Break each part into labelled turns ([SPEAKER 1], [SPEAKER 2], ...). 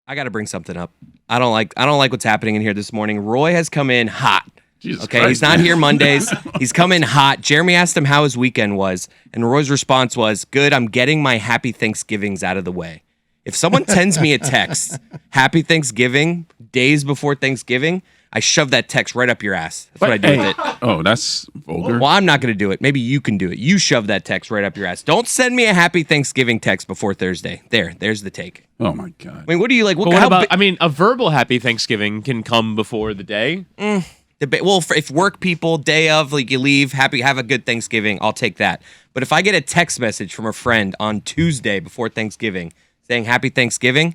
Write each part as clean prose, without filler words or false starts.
[SPEAKER 1] I got to bring something up. I don't like what's happening in here this morning. Roy has come in hot.
[SPEAKER 2] Jesus
[SPEAKER 1] okay,
[SPEAKER 2] Christ,
[SPEAKER 1] he's not here Mondays. He's come in hot. Jeremy asked him how his weekend was, and Roy's response was, "Good, I'm getting my happy Thanksgivings out of the way." If someone sends me a text, "Happy Thanksgiving," days before Thanksgiving, I shove that text right up your ass. That's what I do with it.
[SPEAKER 2] Oh, that's vulgar.
[SPEAKER 1] Well, I'm not going to do it. Maybe you can do it. You shove that text right up your ass. Don't send me a happy Thanksgiving text before Thursday. There's the take.
[SPEAKER 2] Oh, my God.
[SPEAKER 1] I mean, what do you like?
[SPEAKER 3] What about, a verbal happy Thanksgiving can come before the day.
[SPEAKER 1] Well, if work people, day of, like you leave, have a good Thanksgiving, I'll take that. But if I get a text message from a friend on Tuesday before Thanksgiving saying happy Thanksgiving,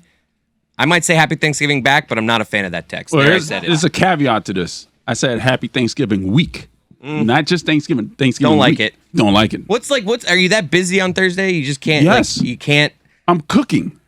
[SPEAKER 1] I might say happy Thanksgiving back, but I'm not a fan of that text.
[SPEAKER 2] Well, there's a caveat to this. I said happy Thanksgiving week, not just Thanksgiving.
[SPEAKER 1] Don't like it.
[SPEAKER 2] Don't like it.
[SPEAKER 1] Are you that busy on Thursday? You just can't.
[SPEAKER 2] Yes.
[SPEAKER 1] You can't.
[SPEAKER 2] I'm cooking.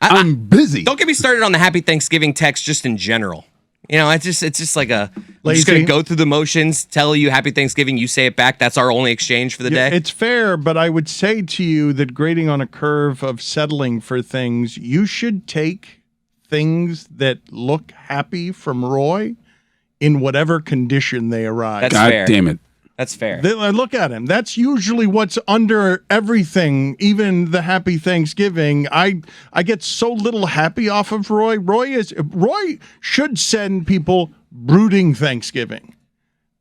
[SPEAKER 2] I'm busy.
[SPEAKER 1] Don't get me started on the happy Thanksgiving text just in general. You know, it's just like I'm just going to go through the motions, tell you happy Thanksgiving, you say it back. That's our only exchange for the day.
[SPEAKER 4] It's fair, but I would say to you that grading on a curve of settling for things, you should take things that look happy from Roy in whatever condition they arrive.
[SPEAKER 1] That's
[SPEAKER 2] God
[SPEAKER 1] fair.
[SPEAKER 2] damn it.
[SPEAKER 1] That's fair.
[SPEAKER 4] Look at him. That's usually what's under everything, even the happy Thanksgiving. I get so little happy off of Roy. Roy should send people brooding Thanksgiving.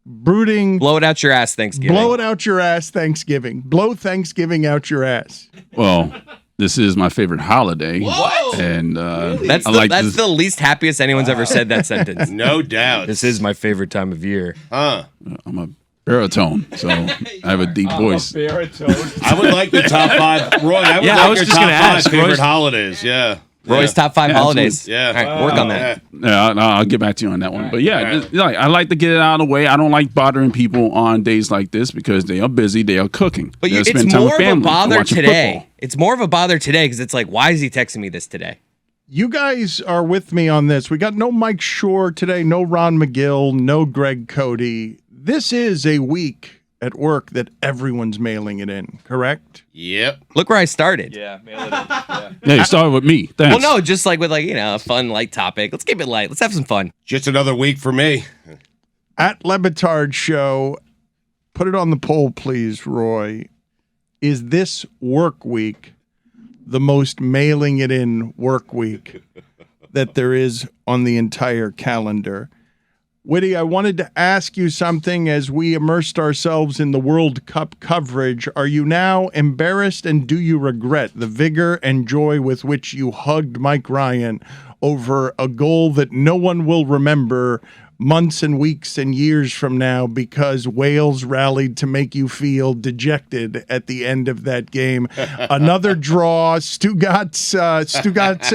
[SPEAKER 1] Blow it out your ass Thanksgiving.
[SPEAKER 4] Blow it out your ass Thanksgiving. Blow Thanksgiving out your ass.
[SPEAKER 2] Well, this is my favorite holiday.
[SPEAKER 1] What?
[SPEAKER 2] And
[SPEAKER 1] that's the least happiest anyone's ever said that sentence.
[SPEAKER 5] No doubt.
[SPEAKER 1] This is my favorite time of year.
[SPEAKER 5] Huh.
[SPEAKER 2] I'm a baritone, so I have a deep voice.
[SPEAKER 5] I would like the top five. Roy, I would like your top five favorite holidays. Yeah.
[SPEAKER 1] Roy's top five holidays.
[SPEAKER 5] Yeah.
[SPEAKER 1] All right, work on that.
[SPEAKER 2] Yeah, I'll get back to you on that one. But yeah, I like to get it out of the way. I don't like bothering people on days like this because they are busy. They are cooking.
[SPEAKER 1] But it's more of a bother today. It's more of a bother today because it's like, why is he texting me this today?
[SPEAKER 4] You guys are with me on this. We got no Mike Shore today, no Ron McGill, no Greg Cody. This is a week at work that everyone's mailing it in, correct?
[SPEAKER 5] Yep.
[SPEAKER 1] Look where I started.
[SPEAKER 3] Yeah, mail it in. Yeah.
[SPEAKER 2] Yeah, you started with me. Thanks.
[SPEAKER 1] Well, no, just like with a fun, light topic. Let's keep it light. Let's have some fun.
[SPEAKER 5] Just another week for me.
[SPEAKER 4] At LeBatard Show, put it on the poll, please, Roy. Is this work week the most mailing it in work week that there is on the entire calendar? Whitty, I wanted to ask you something as we immersed ourselves in the World Cup coverage. Are you now embarrassed and do you regret the vigor and joy with which you hugged Mike Ryan over a goal that no one will remember months and weeks and years from now because Wales rallied to make you feel dejected at the end of that game? Another draw. Stugotz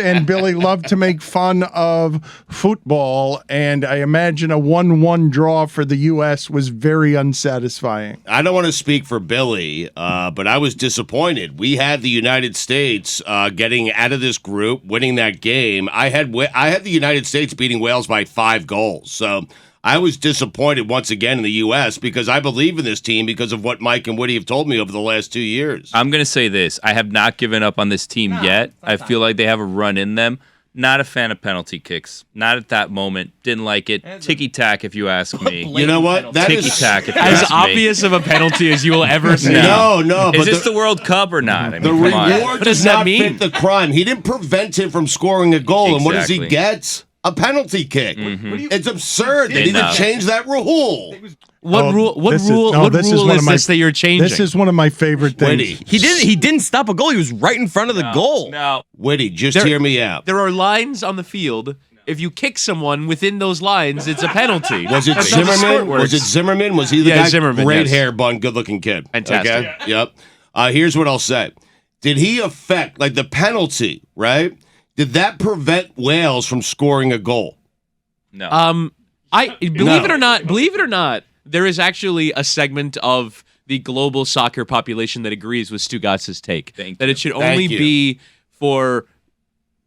[SPEAKER 4] and Billy love to make fun of football, and I imagine a 1-1 draw for the U.S. was very unsatisfying.
[SPEAKER 5] I don't want to speak for Billy, but I was disappointed. We had the United States getting out of this group, winning that game. I had the United States beating Wales by 5 goals, so I was disappointed once again in the U.S. because I believe in this team because of what Mike and Woody have told me over the last 2 years.
[SPEAKER 6] I'm going to say this. I have not given up on this team yet. I feel like they have a run in them. Not a fan of penalty kicks. Not at that moment. Didn't like it. Ticky-tack, if you ask me.
[SPEAKER 5] You know what? That is
[SPEAKER 6] Ticky-tack, if you
[SPEAKER 3] As
[SPEAKER 6] ask me.
[SPEAKER 3] obvious of a penalty as you will ever see.
[SPEAKER 5] No.
[SPEAKER 6] Is this the World Cup or not? I mean,
[SPEAKER 5] The
[SPEAKER 6] come on.
[SPEAKER 5] reward does not fit the crime. He didn't prevent him from scoring a goal, and what does he
[SPEAKER 6] Exactly.
[SPEAKER 5] get? A penalty kick. It's absurd. They need to
[SPEAKER 6] Enough.
[SPEAKER 5] change that rule.
[SPEAKER 3] What rule? What
[SPEAKER 4] this is-
[SPEAKER 3] rule?
[SPEAKER 4] no,
[SPEAKER 3] What
[SPEAKER 4] this is
[SPEAKER 3] rule
[SPEAKER 4] one
[SPEAKER 3] is
[SPEAKER 4] of my-
[SPEAKER 3] this that you're changing?
[SPEAKER 4] This is one of my favorite things.
[SPEAKER 5] Witty.
[SPEAKER 1] He didn't stop a goal. He was right in front of the goal.
[SPEAKER 6] No.
[SPEAKER 5] Witty, just hear me out.
[SPEAKER 3] There are lines on the field. If you kick someone within those lines, it's a penalty.
[SPEAKER 5] Was it
[SPEAKER 3] That's how the sport
[SPEAKER 5] Zimmerman?
[SPEAKER 3] works.
[SPEAKER 5] Was it Zimmerman? Was he the guy?
[SPEAKER 3] Zimmerman,
[SPEAKER 5] Great
[SPEAKER 3] yes.
[SPEAKER 5] hair bun, good-looking kid.
[SPEAKER 3] Fantastic.
[SPEAKER 5] Okay? Yep. Here's what I'll say. Did he affect, like the penalty, right? Did that prevent Wales from scoring a goal?
[SPEAKER 6] No.
[SPEAKER 3] Believe it or not, there is actually a segment of the global soccer population that agrees with Stugotz's take.
[SPEAKER 6] Thank
[SPEAKER 3] that
[SPEAKER 6] you.
[SPEAKER 3] it should
[SPEAKER 5] Thank
[SPEAKER 3] only
[SPEAKER 5] you.
[SPEAKER 3] be for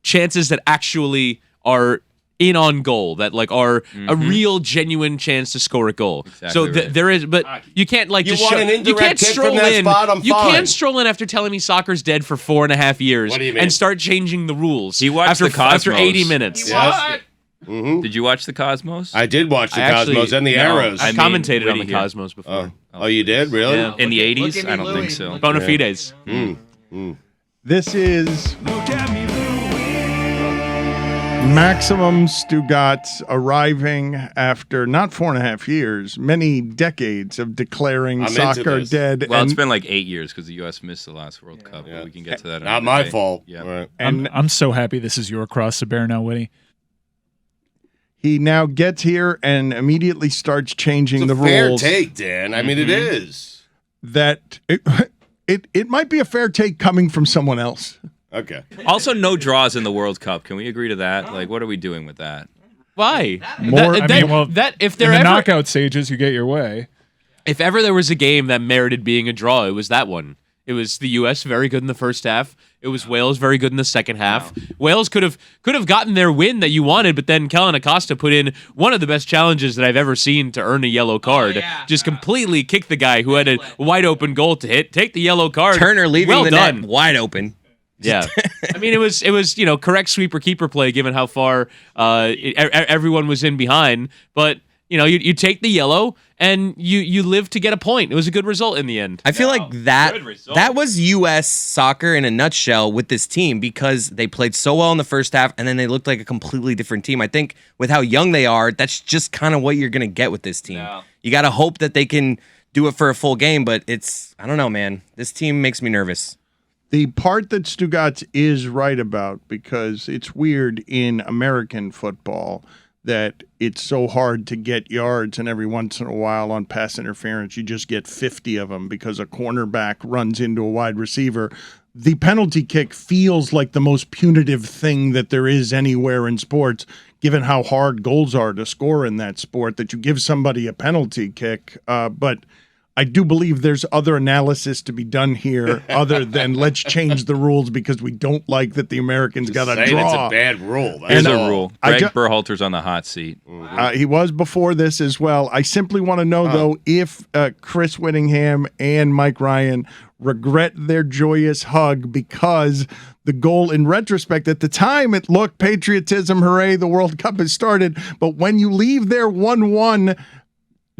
[SPEAKER 3] chances that actually are in on goal that like are a real genuine chance to score a goal. So there is, but you can't like
[SPEAKER 5] You
[SPEAKER 3] just
[SPEAKER 5] want
[SPEAKER 3] show,
[SPEAKER 5] an
[SPEAKER 3] you
[SPEAKER 5] indirect
[SPEAKER 3] can't
[SPEAKER 5] kick
[SPEAKER 3] stroll
[SPEAKER 5] from that
[SPEAKER 3] in.
[SPEAKER 5] spot, I'm
[SPEAKER 3] You
[SPEAKER 5] fine.
[SPEAKER 3] can't stroll in after telling me soccer's dead for 4.5 years
[SPEAKER 5] What do you mean?
[SPEAKER 3] and start changing the rules.
[SPEAKER 6] He watched
[SPEAKER 3] after
[SPEAKER 6] the Cosmos.
[SPEAKER 3] after 80 minutes.
[SPEAKER 5] Yes.
[SPEAKER 6] Did you watch the Cosmos?
[SPEAKER 5] I did watch the
[SPEAKER 3] I actually-
[SPEAKER 5] Cosmos and the
[SPEAKER 6] no,
[SPEAKER 5] Arrows.
[SPEAKER 3] I
[SPEAKER 6] I mean,
[SPEAKER 3] commentated on
[SPEAKER 6] Witty
[SPEAKER 3] the
[SPEAKER 6] here.
[SPEAKER 3] Cosmos before.
[SPEAKER 5] Oh, you did? Really?
[SPEAKER 3] Yeah.
[SPEAKER 6] In the 80s?
[SPEAKER 7] Look at me,
[SPEAKER 6] I don't
[SPEAKER 7] Louie.
[SPEAKER 6] think so.
[SPEAKER 3] Bona fides.
[SPEAKER 4] This is Maximum Stugotz arriving after not 4.5 years, many decades of declaring
[SPEAKER 5] I'm into
[SPEAKER 4] soccer
[SPEAKER 5] this.
[SPEAKER 4] dead.
[SPEAKER 6] Well, it's
[SPEAKER 4] and,
[SPEAKER 6] been like 8 years because the U.S. missed the last World Cup, but we can get to that.
[SPEAKER 5] Not
[SPEAKER 6] another
[SPEAKER 5] my
[SPEAKER 6] day.
[SPEAKER 5] fault.
[SPEAKER 6] Yeah.
[SPEAKER 5] All right.
[SPEAKER 4] and
[SPEAKER 8] I'm so happy this is your cross to bear now, Witty.
[SPEAKER 4] he now gets here and immediately starts changing
[SPEAKER 5] It's a
[SPEAKER 4] the
[SPEAKER 5] fair
[SPEAKER 4] rules.
[SPEAKER 5] take, Dan. I mean, it is.
[SPEAKER 4] That it might be a fair take coming from someone else.
[SPEAKER 5] Okay.
[SPEAKER 6] Also, no draws in the World Cup. Can we agree to that? Like, what are we doing with that?
[SPEAKER 3] Why?
[SPEAKER 8] More- I mean, well,
[SPEAKER 3] that if
[SPEAKER 8] In
[SPEAKER 3] there
[SPEAKER 8] the
[SPEAKER 3] ever
[SPEAKER 8] knockout stages, you get your way.
[SPEAKER 3] if ever there was a game that merited being a draw, it was that one. It was the U.S. very good in the first half. It was Wales very good in the second half. Wales could have gotten their win that you wanted, but then Kellen Acosta put in one of the best challenges that I've ever seen to earn a yellow card. Just completely kicked the guy who had a wide open goal to hit. Take the yellow card.
[SPEAKER 1] Turner leaving
[SPEAKER 3] well
[SPEAKER 1] the
[SPEAKER 3] done.
[SPEAKER 1] net wide open.
[SPEAKER 3] Yeah, I mean it was correct sweeper keeper play given how far everyone was in behind, but you take the yellow and you live to get a point. It was a good result in the end.
[SPEAKER 1] I feel like that was U.S. soccer in a nutshell with this team because they played so well in the first half and then they looked like a completely different team. I think with how young they are, that's just kind of what you're going to get with this team.
[SPEAKER 6] Yeah.
[SPEAKER 1] You got to hope that they can do it for a full game, but I don't know, man. This team makes me nervous.
[SPEAKER 4] The part that Stugotz is right about, because it's weird in American football that it's so hard to get yards, and every once in a while on pass interference, you just get 50 of them because a cornerback runs into a wide receiver. The penalty kick feels like the most punitive thing that there is anywhere in sports, given how hard goals are to score in that sport, that you give somebody a penalty kick. But I do believe there's other analysis to be done here other than let's change the rules because we don't like that the Americans got a
[SPEAKER 5] Saying
[SPEAKER 4] draw.
[SPEAKER 5] it's a bad rule.
[SPEAKER 6] Here's
[SPEAKER 5] That's
[SPEAKER 6] a
[SPEAKER 5] all.
[SPEAKER 6] rule.
[SPEAKER 4] I
[SPEAKER 6] Greg
[SPEAKER 4] ju-
[SPEAKER 6] Berhalter's on the hot seat.
[SPEAKER 4] He was before this as well. I simply want to know, though, if Chris Whittingham and Mike Ryan regret their joyous hug because the goal, in retrospect, at the time it looked patriotism, hooray, the World Cup has started. But when you leave their 1-1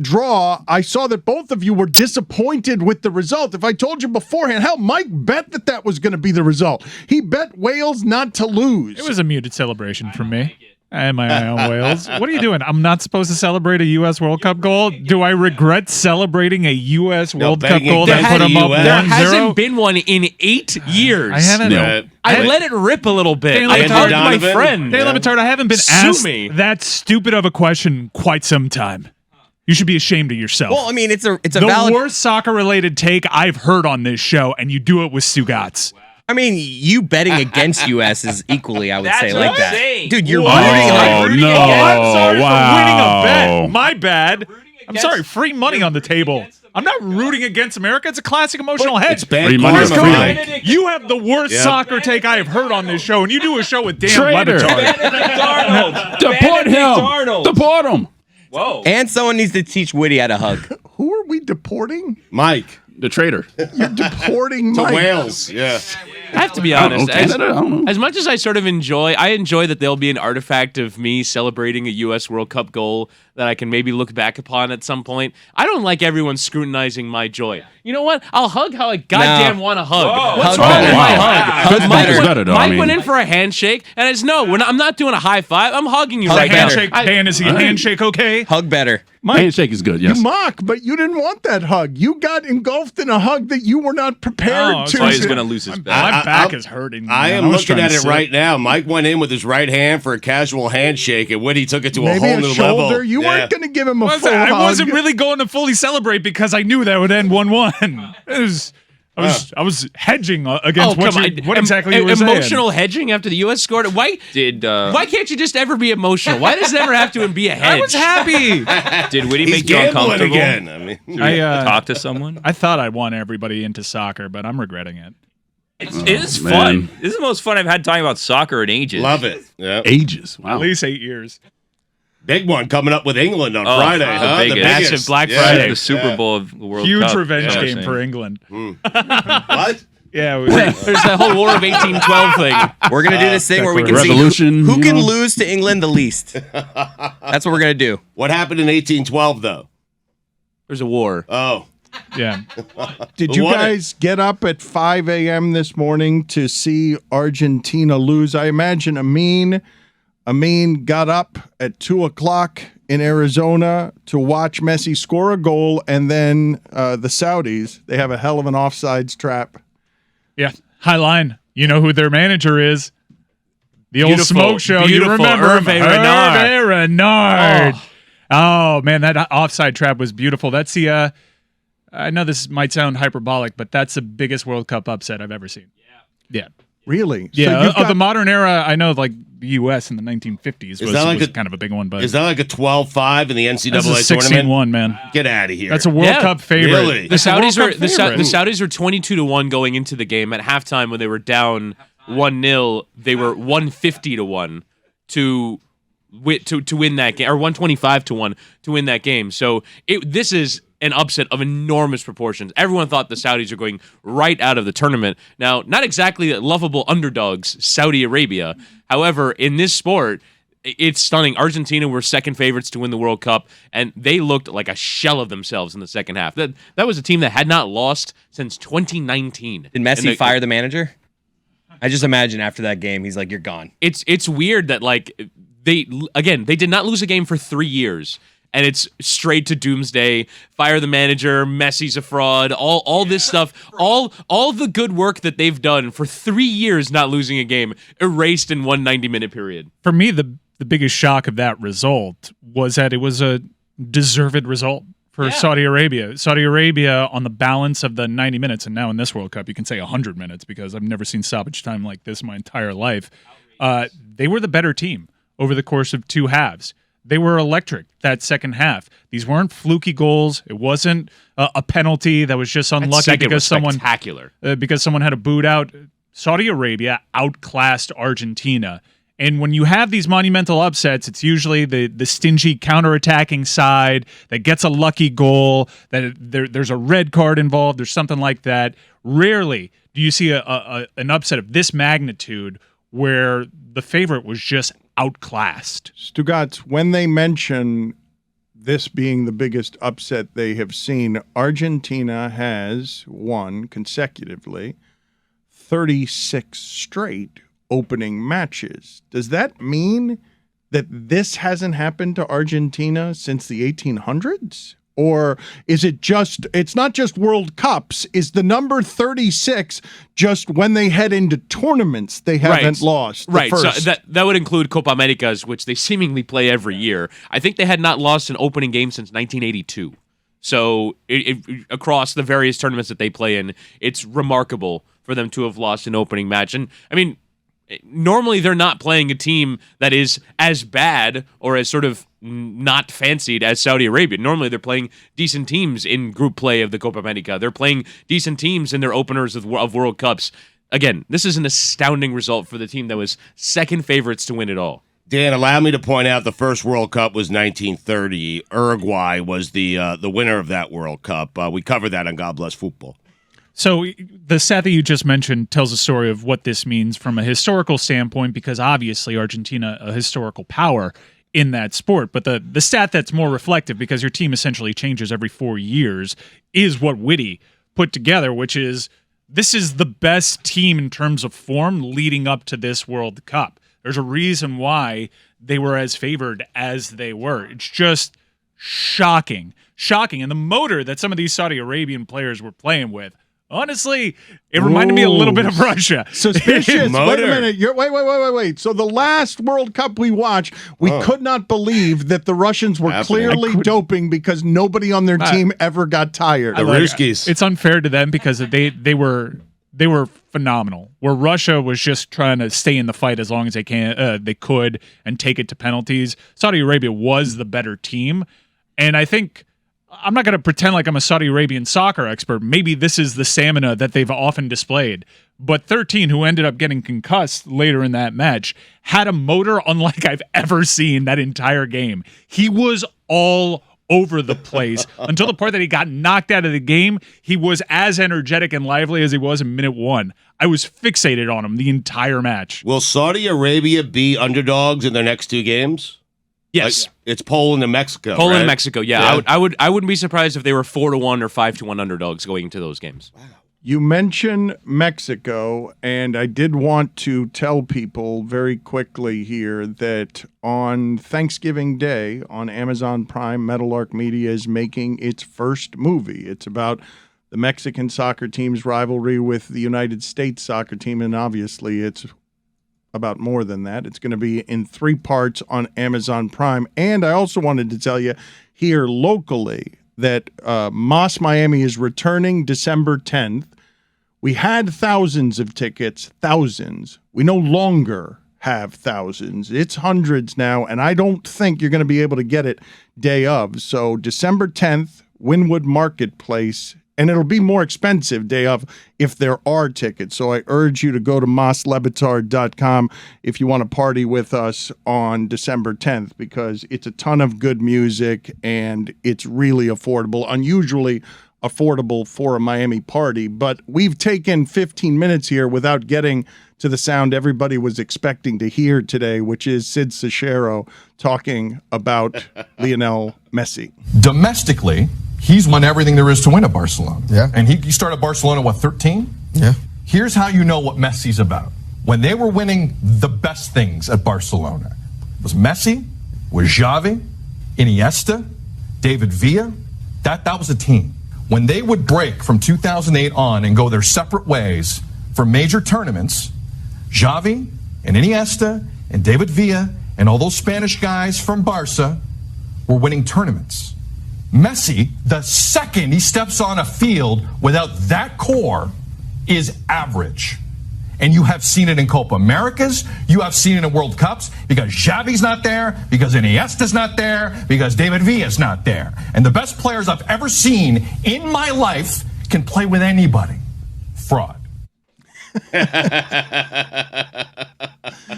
[SPEAKER 4] draw, I saw that both of you were disappointed with the result. If I told you beforehand, hell, Mike bet that was going to be the result. He bet Wales not to lose.
[SPEAKER 8] It was a muted celebration from me. I had my eye on Wales. What are you doing? I'm not supposed to celebrate a U.S. World Cup goal? Do I regret celebrating a U.S. World Cup
[SPEAKER 5] betting
[SPEAKER 8] goal that
[SPEAKER 5] against
[SPEAKER 8] put them
[SPEAKER 5] the
[SPEAKER 8] up
[SPEAKER 5] US.
[SPEAKER 3] There
[SPEAKER 8] 1-0?
[SPEAKER 3] hasn't been one in 8 years.
[SPEAKER 8] I haven't.
[SPEAKER 5] No.
[SPEAKER 3] I let it rip a little bit.
[SPEAKER 8] Dan
[SPEAKER 3] I
[SPEAKER 8] LeBatard-
[SPEAKER 3] hugged my
[SPEAKER 5] Donovan?
[SPEAKER 3] friend.
[SPEAKER 8] Hey, LeBatard, I haven't been
[SPEAKER 3] Sue
[SPEAKER 8] asked
[SPEAKER 3] me.
[SPEAKER 8] that stupid of a question quite some time. You should be ashamed of yourself.
[SPEAKER 1] Well, I mean, it's a
[SPEAKER 8] the
[SPEAKER 1] valid.
[SPEAKER 8] worst soccer-related take I've heard on this show, and you do it with Stugotz.
[SPEAKER 1] I mean, you betting against U.S. is equally, I would say,
[SPEAKER 6] That's
[SPEAKER 1] like
[SPEAKER 6] what I'm
[SPEAKER 1] that.
[SPEAKER 6] saying.
[SPEAKER 1] Dude, you're
[SPEAKER 8] What?
[SPEAKER 1] rooting.
[SPEAKER 8] Oh, I'm sorry for winning a bet.
[SPEAKER 2] wow.
[SPEAKER 8] My bad. I'm sorry. Free money on the table. I'm not rooting against America. It's a classic emotional hedge.
[SPEAKER 5] It's bad
[SPEAKER 2] Free money
[SPEAKER 5] karma,
[SPEAKER 2] is free.
[SPEAKER 5] Mike.
[SPEAKER 8] You have the worst
[SPEAKER 5] Yep.
[SPEAKER 8] soccer take I have heard on this show, and you do a show with Dan
[SPEAKER 2] Traitor.
[SPEAKER 8] LeBatard.
[SPEAKER 2] Deport him. Deport him.
[SPEAKER 6] Whoa.
[SPEAKER 1] And someone needs to teach Woody how to hug.
[SPEAKER 4] Who are we deporting?
[SPEAKER 5] Mike
[SPEAKER 2] The traitor.
[SPEAKER 4] You're deporting
[SPEAKER 5] to
[SPEAKER 4] Mike.
[SPEAKER 5] Wales. Yeah.
[SPEAKER 3] I have to be
[SPEAKER 2] I don't know,
[SPEAKER 3] honest. As,
[SPEAKER 2] Canada? I don't know.
[SPEAKER 3] as much as I sort of enjoy that there'll be an artifact of me celebrating a U.S. World Cup goal that I can maybe look back upon at some point. I don't like everyone scrutinizing my joy. You know what? I'll hug how I goddamn want to hug. What's
[SPEAKER 1] Hug
[SPEAKER 3] wrong
[SPEAKER 1] better.
[SPEAKER 3] with my
[SPEAKER 2] Wow.
[SPEAKER 3] hug?
[SPEAKER 2] Good
[SPEAKER 3] Mike
[SPEAKER 2] is
[SPEAKER 3] went-
[SPEAKER 2] better, though.
[SPEAKER 3] Mike
[SPEAKER 2] I mean,
[SPEAKER 3] went in for a handshake, and it's I'm not doing a high five. I'm hugging you
[SPEAKER 1] Hug
[SPEAKER 3] right
[SPEAKER 1] better.
[SPEAKER 8] Handshake,
[SPEAKER 3] now.
[SPEAKER 8] Dan, is he a handshake okay?
[SPEAKER 1] Hug better.
[SPEAKER 2] handshake is good. Yes.
[SPEAKER 4] You mock, but you didn't want that hug. You got engulfed in a hug that you were not prepared
[SPEAKER 8] Oh,
[SPEAKER 4] to.
[SPEAKER 6] So he's going to lose his bet.
[SPEAKER 8] My back
[SPEAKER 5] I'm-
[SPEAKER 8] is hurting.
[SPEAKER 5] I
[SPEAKER 8] man.
[SPEAKER 5] am
[SPEAKER 8] was
[SPEAKER 5] looking
[SPEAKER 8] trying
[SPEAKER 5] at
[SPEAKER 8] to
[SPEAKER 5] it
[SPEAKER 8] sit.
[SPEAKER 5] right now. Mike went in with his right hand for a casual handshake, and Woody took it to a
[SPEAKER 4] Maybe
[SPEAKER 5] whole
[SPEAKER 4] a
[SPEAKER 5] new
[SPEAKER 4] shoulder.
[SPEAKER 5] level.
[SPEAKER 4] You
[SPEAKER 5] Yeah.
[SPEAKER 4] weren't going to give him a
[SPEAKER 8] Was
[SPEAKER 4] full
[SPEAKER 8] I
[SPEAKER 4] hug.
[SPEAKER 8] wasn't really going to fully celebrate because I knew that would end 1-1. I was hedging against what exactly you were saying.
[SPEAKER 3] Emotional hedging after the U.S. scored. Why can't you just ever be emotional? Why does it ever have to be a hedge?
[SPEAKER 8] I was happy.
[SPEAKER 6] Did Woody
[SPEAKER 5] He's
[SPEAKER 6] make you
[SPEAKER 5] gambling
[SPEAKER 6] uncomfortable?
[SPEAKER 5] again. I mean,
[SPEAKER 8] I
[SPEAKER 6] Talk to someone?
[SPEAKER 8] I thought I won everybody into soccer, but I'm regretting it.
[SPEAKER 6] It is
[SPEAKER 2] man.
[SPEAKER 6] fun. This is the most fun I've had talking about soccer in ages.
[SPEAKER 5] Love it. Yeah.
[SPEAKER 2] Ages. Wow.
[SPEAKER 8] At least 8 years.
[SPEAKER 5] Big one coming up with England on
[SPEAKER 6] Oh,
[SPEAKER 5] Friday.
[SPEAKER 6] the
[SPEAKER 5] Huh?
[SPEAKER 6] biggest.
[SPEAKER 3] Massive Black
[SPEAKER 5] Yeah.
[SPEAKER 3] Friday.
[SPEAKER 6] The Super Bowl of the World
[SPEAKER 8] Huge
[SPEAKER 6] Cup.
[SPEAKER 8] revenge
[SPEAKER 6] That's what I'm
[SPEAKER 8] game
[SPEAKER 6] saying.
[SPEAKER 8] for England.
[SPEAKER 5] What?
[SPEAKER 8] Yeah.
[SPEAKER 3] There's that whole War of 1812 thing.
[SPEAKER 1] We're gonna do this thing where we can
[SPEAKER 2] Revolution,
[SPEAKER 1] see who
[SPEAKER 2] you
[SPEAKER 1] can
[SPEAKER 2] know?
[SPEAKER 1] lose to England the least. That's what we're gonna do.
[SPEAKER 5] What happened in 1812, though?
[SPEAKER 3] There's a war.
[SPEAKER 5] Oh.
[SPEAKER 8] Yeah.
[SPEAKER 4] Did
[SPEAKER 5] Who
[SPEAKER 4] you
[SPEAKER 5] won it?
[SPEAKER 4] guys get up at 5 a.m. this morning to see Argentina lose? I imagine Amin got up at 2 o'clock in Arizona to watch Messi score a goal, and then the Saudis, they have a hell of an offsides trap.
[SPEAKER 8] Yeah. High line. You know who their manager is? The old
[SPEAKER 3] Beautiful,
[SPEAKER 8] smoke show. You
[SPEAKER 3] beautiful
[SPEAKER 8] remember him?
[SPEAKER 3] Hervé Renard.
[SPEAKER 8] Hervé Renard. Oh, man, that offside trap was beautiful. That's the I know this might sound hyperbolic, but that's the biggest World Cup upset I've ever seen. Yeah.
[SPEAKER 4] Really?
[SPEAKER 8] Yeah.
[SPEAKER 4] you've
[SPEAKER 8] Of the modern era, I know like the U.S. in the 1950s was,
[SPEAKER 5] that like
[SPEAKER 8] was
[SPEAKER 5] a-
[SPEAKER 8] kind of a big one, but
[SPEAKER 5] Is that like a 12-5 in the
[SPEAKER 8] that's a
[SPEAKER 5] NCAA tournament?
[SPEAKER 8] 16-1, man.
[SPEAKER 5] Get out of here.
[SPEAKER 8] That's a World
[SPEAKER 3] Yeah.
[SPEAKER 8] Cup favorite.
[SPEAKER 5] Really?
[SPEAKER 3] The Saudis
[SPEAKER 8] World
[SPEAKER 3] were
[SPEAKER 8] Cup
[SPEAKER 3] the
[SPEAKER 8] favorite.
[SPEAKER 3] Saudis were 22-1 going into the game. At halftime, when they were down 1-0, they were 150-1 to win that game, or 125-1 to win that game. So this is an upset of enormous proportions. Everyone thought the Saudis are going right out of the tournament. Now, not exactly lovable underdogs, Saudi Arabia. However, in this sport, it's stunning. Argentina were second favorites to win the World Cup, and they looked like a shell of themselves in the second half. That was a team that had not lost since 2019.
[SPEAKER 1] Did Messi fire the manager? I just imagine after that game, he's like, "You're gone."
[SPEAKER 3] It's weird that like they did not lose a game for 3 years. And it's straight to doomsday. Fire the manager. Messi's a fraud. All this stuff. All the good work that they've done for 3 years, not losing a game, erased in one 90-minute period.
[SPEAKER 8] For me, the biggest shock of that result was that it was a deserved result for Saudi Arabia. Saudi Arabia, on the balance of the 90 minutes, and now in this World Cup, you can say 100 minutes because I've never seen stoppage time like this my entire life. They were the better team over the course of two halves. They were electric that second half. These weren't fluky goals. It wasn't a penalty that was just unlucky because someone had a boot out. Saudi Arabia outclassed Argentina. And when you have these monumental upsets, it's usually the stingy counterattacking side that gets a lucky goal, that there's a red card involved, there's something like that. Rarely do you see an upset of this magnitude where the favorite was just outclassed.
[SPEAKER 4] Stugotz, when they mention this being the biggest upset they have seen, Argentina has won consecutively 36 straight opening matches. Does that mean that this hasn't happened to Argentina since the 1800s? Or is it just, it's not just World Cups, is the number 36 just when they head into tournaments they haven't lost?
[SPEAKER 3] Right,
[SPEAKER 4] First.
[SPEAKER 3] so that would include Copa Americas, which they seemingly play every year. I think they had not lost an opening game since 1982. So across the various tournaments that they play in, it's remarkable for them to have lost an opening match. And, I mean, normally they're not playing a team that is as bad or as sort of not fancied as Saudi Arabia. Normally they're playing decent teams in group play of the Copa America. They're playing decent teams in their openers of World Cups. Again, this is an astounding result for the team that was second favorites to win it all.
[SPEAKER 5] Dan, allow me to point out the first World Cup was 1930. Uruguay was the winner of that World Cup. We covered that on God Bless Football.
[SPEAKER 8] So the stat that you just mentioned tells a story of what this means from a historical standpoint, because obviously Argentina, a historical power in that sport. But the stat that's more reflective, because your team essentially changes every 4 years, is what Whitty put together, which is this is the best team in terms of form leading up to this World Cup. There's a reason why they were as favored as they were. It's just shocking. And the motor that some of these Saudi Arabian players were playing with, honestly, it reminded me a little bit of Russia.
[SPEAKER 4] Suspicious.
[SPEAKER 5] Motor.
[SPEAKER 4] Wait a minute. Wait. So the last World Cup we watched, we could not believe that the Russians were clearly doping because nobody on their team ever got tired.
[SPEAKER 5] The Ruskies.
[SPEAKER 8] It's unfair to them because they were phenomenal. Where Russia was just trying to stay in the fight as long as they could and take it to penalties. Saudi Arabia was the better team, and I think I'm not going to pretend like I'm a Saudi Arabian soccer expert. Maybe this is the stamina that they've often displayed. But 13, who ended up getting concussed later in that match, had a motor unlike I've ever seen that entire game. He was all over the place until the part that he got knocked out of the game. He was as energetic and lively as he was in minute 1. I was fixated on him the entire match.
[SPEAKER 5] Will Saudi Arabia be underdogs in their next 2 games?
[SPEAKER 3] Yes.
[SPEAKER 5] It's Poland and Mexico.
[SPEAKER 3] Poland and
[SPEAKER 5] right?
[SPEAKER 3] Mexico, yeah. I wouldn't be surprised if they were 4-1 or 5-1 underdogs going into those games.
[SPEAKER 4] You mentioned Mexico, and I did want to tell people very quickly here that on Thanksgiving Day on Amazon Prime, Meadowlark Media is making its first movie. It's about the Mexican soccer team's rivalry with the United States soccer team, and obviously it's about more than that. It's going to be in 3 parts on Amazon Prime. And I also wanted to tell you here locally that Moss Miami is returning December 10th. We had thousands of tickets, thousands. We no longer have thousands. It's hundreds now, and I don't think you're going to be able to get it day of. So December 10th, Wynwood Marketplace, and it'll be more expensive day of if there are tickets. So I urge you to go to LeBatard.com if you want to party with us on December 10th, because it's a ton of good music and it's really affordable, unusually affordable for a Miami party. But we've taken 15 minutes here without getting to the sound everybody was expecting to hear today, which is Sid Cicero talking about Lionel Messi.
[SPEAKER 7] Domestically, he's won everything there is to win at Barcelona.
[SPEAKER 9] Yeah.
[SPEAKER 7] And he started Barcelona, 13?
[SPEAKER 9] Yeah.
[SPEAKER 7] Here's how you know what Messi's about. When they were winning the best things at Barcelona, it was Messi, was Xavi, Iniesta, David Villa. That was a team. When they would break from 2008 on and go their separate ways for major tournaments, Xavi and Iniesta and David Villa and all those Spanish guys from Barca were winning tournaments. Messi, the second he steps on a field without that core, is average. And you have seen it in Copa Americas, you have seen it in World Cups, because Xavi's not there, because Iniesta's not there, because David Villa's not there. And the best players I've ever seen in my life can play with anybody. Fraud.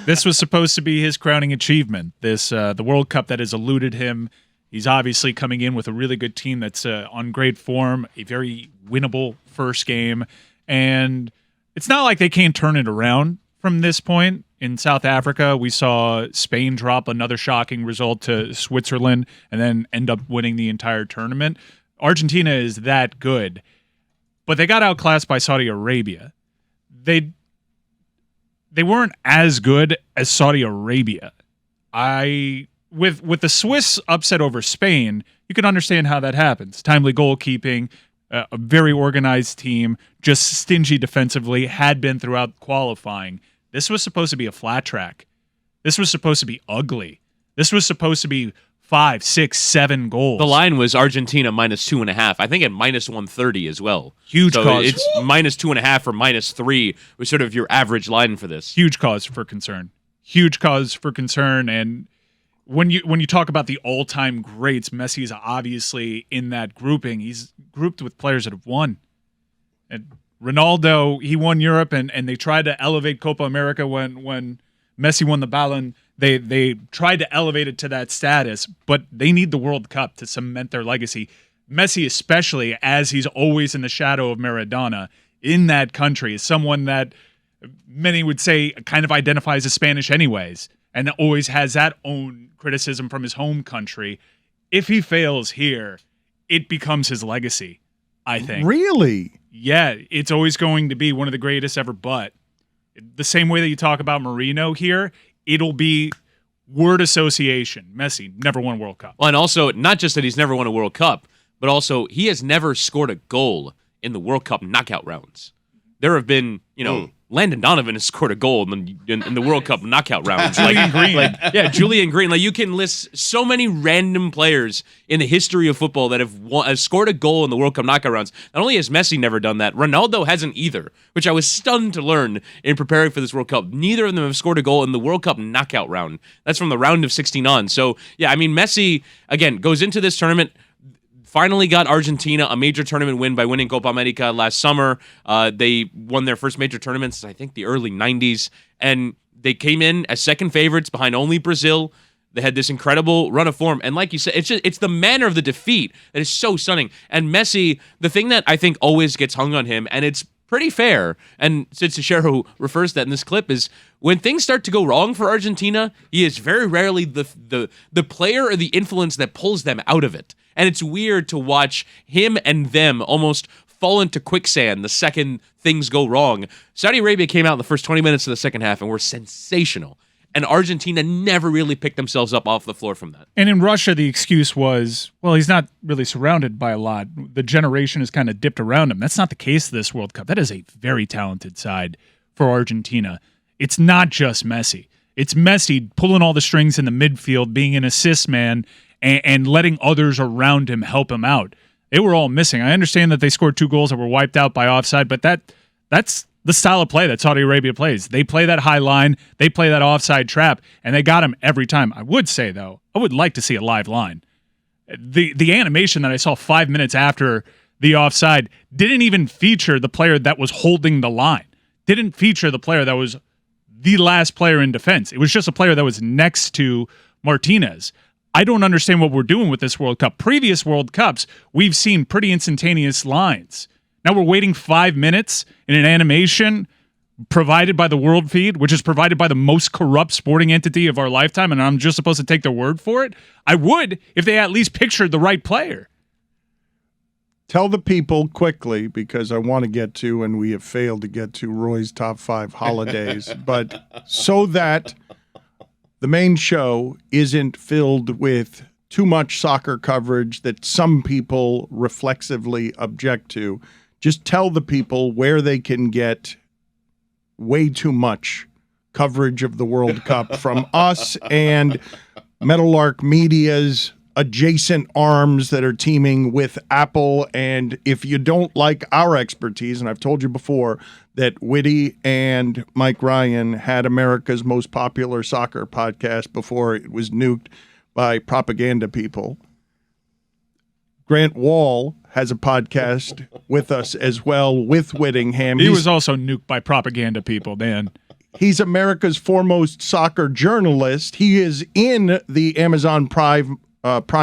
[SPEAKER 8] This was supposed to be his crowning achievement. The World Cup that has eluded him. He's obviously coming in with a really good team that's on great form, a very winnable first game. And it's not like they can't turn it around from this point. In South Africa, we saw Spain drop another shocking result to Switzerland and then end up winning the entire tournament. Argentina is that good, but they got outclassed by Saudi Arabia. They weren't as good as Saudi Arabia. With the Swiss upset over Spain, you can understand how that happens. Timely goalkeeping, a very organized team, just stingy defensively, had been throughout qualifying. This was supposed to be a flat track. This was supposed to be ugly. This was supposed to be 5, 6, 7 goals.
[SPEAKER 3] The line was Argentina minus 2.5. I think at minus 130 as well.
[SPEAKER 8] Huge
[SPEAKER 3] so
[SPEAKER 8] cause.
[SPEAKER 3] It's minus 2.5 or minus 3 was sort of your average line for this.
[SPEAKER 8] Huge cause for concern. Huge cause for concern. And when you talk about the all-time greats, Messi is obviously in that grouping. He's grouped with players that have won. And Ronaldo, he won Europe, and they tried to elevate Copa America when Messi won the Ballon. They tried to elevate it to that status, but they need the World Cup to cement their legacy. Messi especially, as he's always in the shadow of Maradona in that country, is someone that many would say kind of identifies as Spanish anyways, and always has that own criticism from his home country. If he fails here, it becomes his legacy, I think.
[SPEAKER 4] Really?
[SPEAKER 8] Yeah, it's always going to be one of the greatest ever, but the same way that you talk about Marino here, it'll be word association. Messi never won a World Cup.
[SPEAKER 3] Well, and also, not just that he's never won a World Cup, but also he has never scored a goal in the World Cup knockout rounds. There have been, Landon Donovan has scored a goal in the World Cup knockout rounds.
[SPEAKER 8] Julian Green.
[SPEAKER 3] Julian Green. Like, you can list so many random players in the history of football that have scored a goal in the World Cup knockout rounds. Not only has Messi never done that, Ronaldo hasn't either, which I was stunned to learn in preparing for this World Cup. Neither of them have scored a goal in the World Cup knockout round. That's from the round of 16 on. So, yeah, I mean, Messi, again, goes into this tournament finally got Argentina a major tournament win by winning Copa America last summer. They won their first major tournament since, I think, the early 90s. And they came in as second favorites behind only Brazil. They had this incredible run of form. And like you said, it's the manner of the defeat that is so stunning. And Messi, the thing that I think always gets hung on him, and it's pretty fair, and Sid Seixeiro refers to that in this clip, is when things start to go wrong for Argentina, he is very rarely the player or the influence that pulls them out of it. And it's weird to watch him and them almost fall into quicksand the second things go wrong. Saudi Arabia came out in the first 20 minutes of the second half and were sensational. And Argentina never really picked themselves up off the floor from that.
[SPEAKER 8] And in Russia, the excuse was, well, he's not really surrounded by a lot. The generation has kind of dipped around him. That's not the case this World Cup. That is a very talented side for Argentina. It's not just Messi. It's Messi pulling all the strings in the midfield, being an assist man, and letting others around him help him out. They were all missing. I understand that they scored 2 goals that were wiped out by offside, but that's the style of play that Saudi Arabia plays. They play that high line, they play that offside trap, and they got him every time. I would say, though, I would like to see a live line. The animation that I saw 5 minutes after the offside didn't even feature the player that was holding the line. Didn't feature the player that was the last player in defense. It was just a player that was next to Martinez. I don't understand what we're doing with this World Cup. Previous World Cups, we've seen pretty instantaneous lines. Now we're waiting 5 minutes in an animation provided by the World Feed, which is provided by the most corrupt sporting entity of our lifetime, and I'm just supposed to take their word for it? I would if they at least pictured the right player.
[SPEAKER 4] Tell the people quickly, because I want to get to, and we have failed to get to, Roy's top 5 holidays, but so that the main show isn't filled with too much soccer coverage that some people reflexively object to. Just tell the people where they can get way too much coverage of the World Cup from us and Meadowlark Media's adjacent arms that are teaming with Apple. And if you don't like our expertise, and I've told you before that Whitty and Mike Ryan had America's most popular soccer podcast before it was nuked by propaganda people. Grant Wall has a podcast with us as well with Whittingham.
[SPEAKER 8] He was also nuked by propaganda people, Dan.
[SPEAKER 4] He's America's foremost soccer journalist. He is in the Amazon Prime